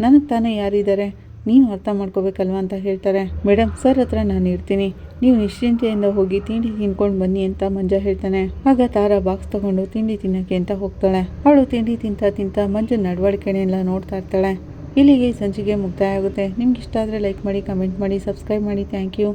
ನನಗೆ ತಾನೇ ಯಾರಿದ್ದಾರೆ, ನೀನು ಅರ್ಥ ಮಾಡ್ಕೋಬೇಕಲ್ವ ಅಂತ ಹೇಳ್ತಾರೆ. ಮೇಡಮ್ ಸರ್ ಹತ್ರ ನಾನು ಇರ್ತೀನಿ, ನೀವು ನಿಶ್ಚಿಂತೆಯಿಂದ ಹೋಗಿ ತಿಂಡಿ ತಿನ್ಕೊಂಡು ಬನ್ನಿ ಅಂತ ಮಂಜ ಹೇಳ್ತಾನೆ. ಆಗ ತಾರಾ ಬಾಕ್ಸ್ ತಗೊಂಡು ತಿಂಡಿ ತಿನ್ನಕ್ಕೆ ಅಂತ ಹೋಗ್ತಾಳೆ. ಅವಳು ತಿಂಡಿ ತಿಂತ ಮಂಜು ನಡವಳಿಕೆನೆಲ್ಲ ನೋಡ್ತಾ ಇರ್ತಾಳೆ. ಇಲ್ಲಿಗೆ ಸಂಚಿಕೆ ಮುಕ್ತಾಯ ಆಗುತ್ತೆ. ನಿಮ್ಗೆ ಇಷ್ಟ ಆದರೆ ಲೈಕ್ ಮಾಡಿ, ಕಮೆಂಟ್ ಮಾಡಿ, ಸಬ್ಸ್ಕ್ರೈಬ್ ಮಾಡಿ. Thank you.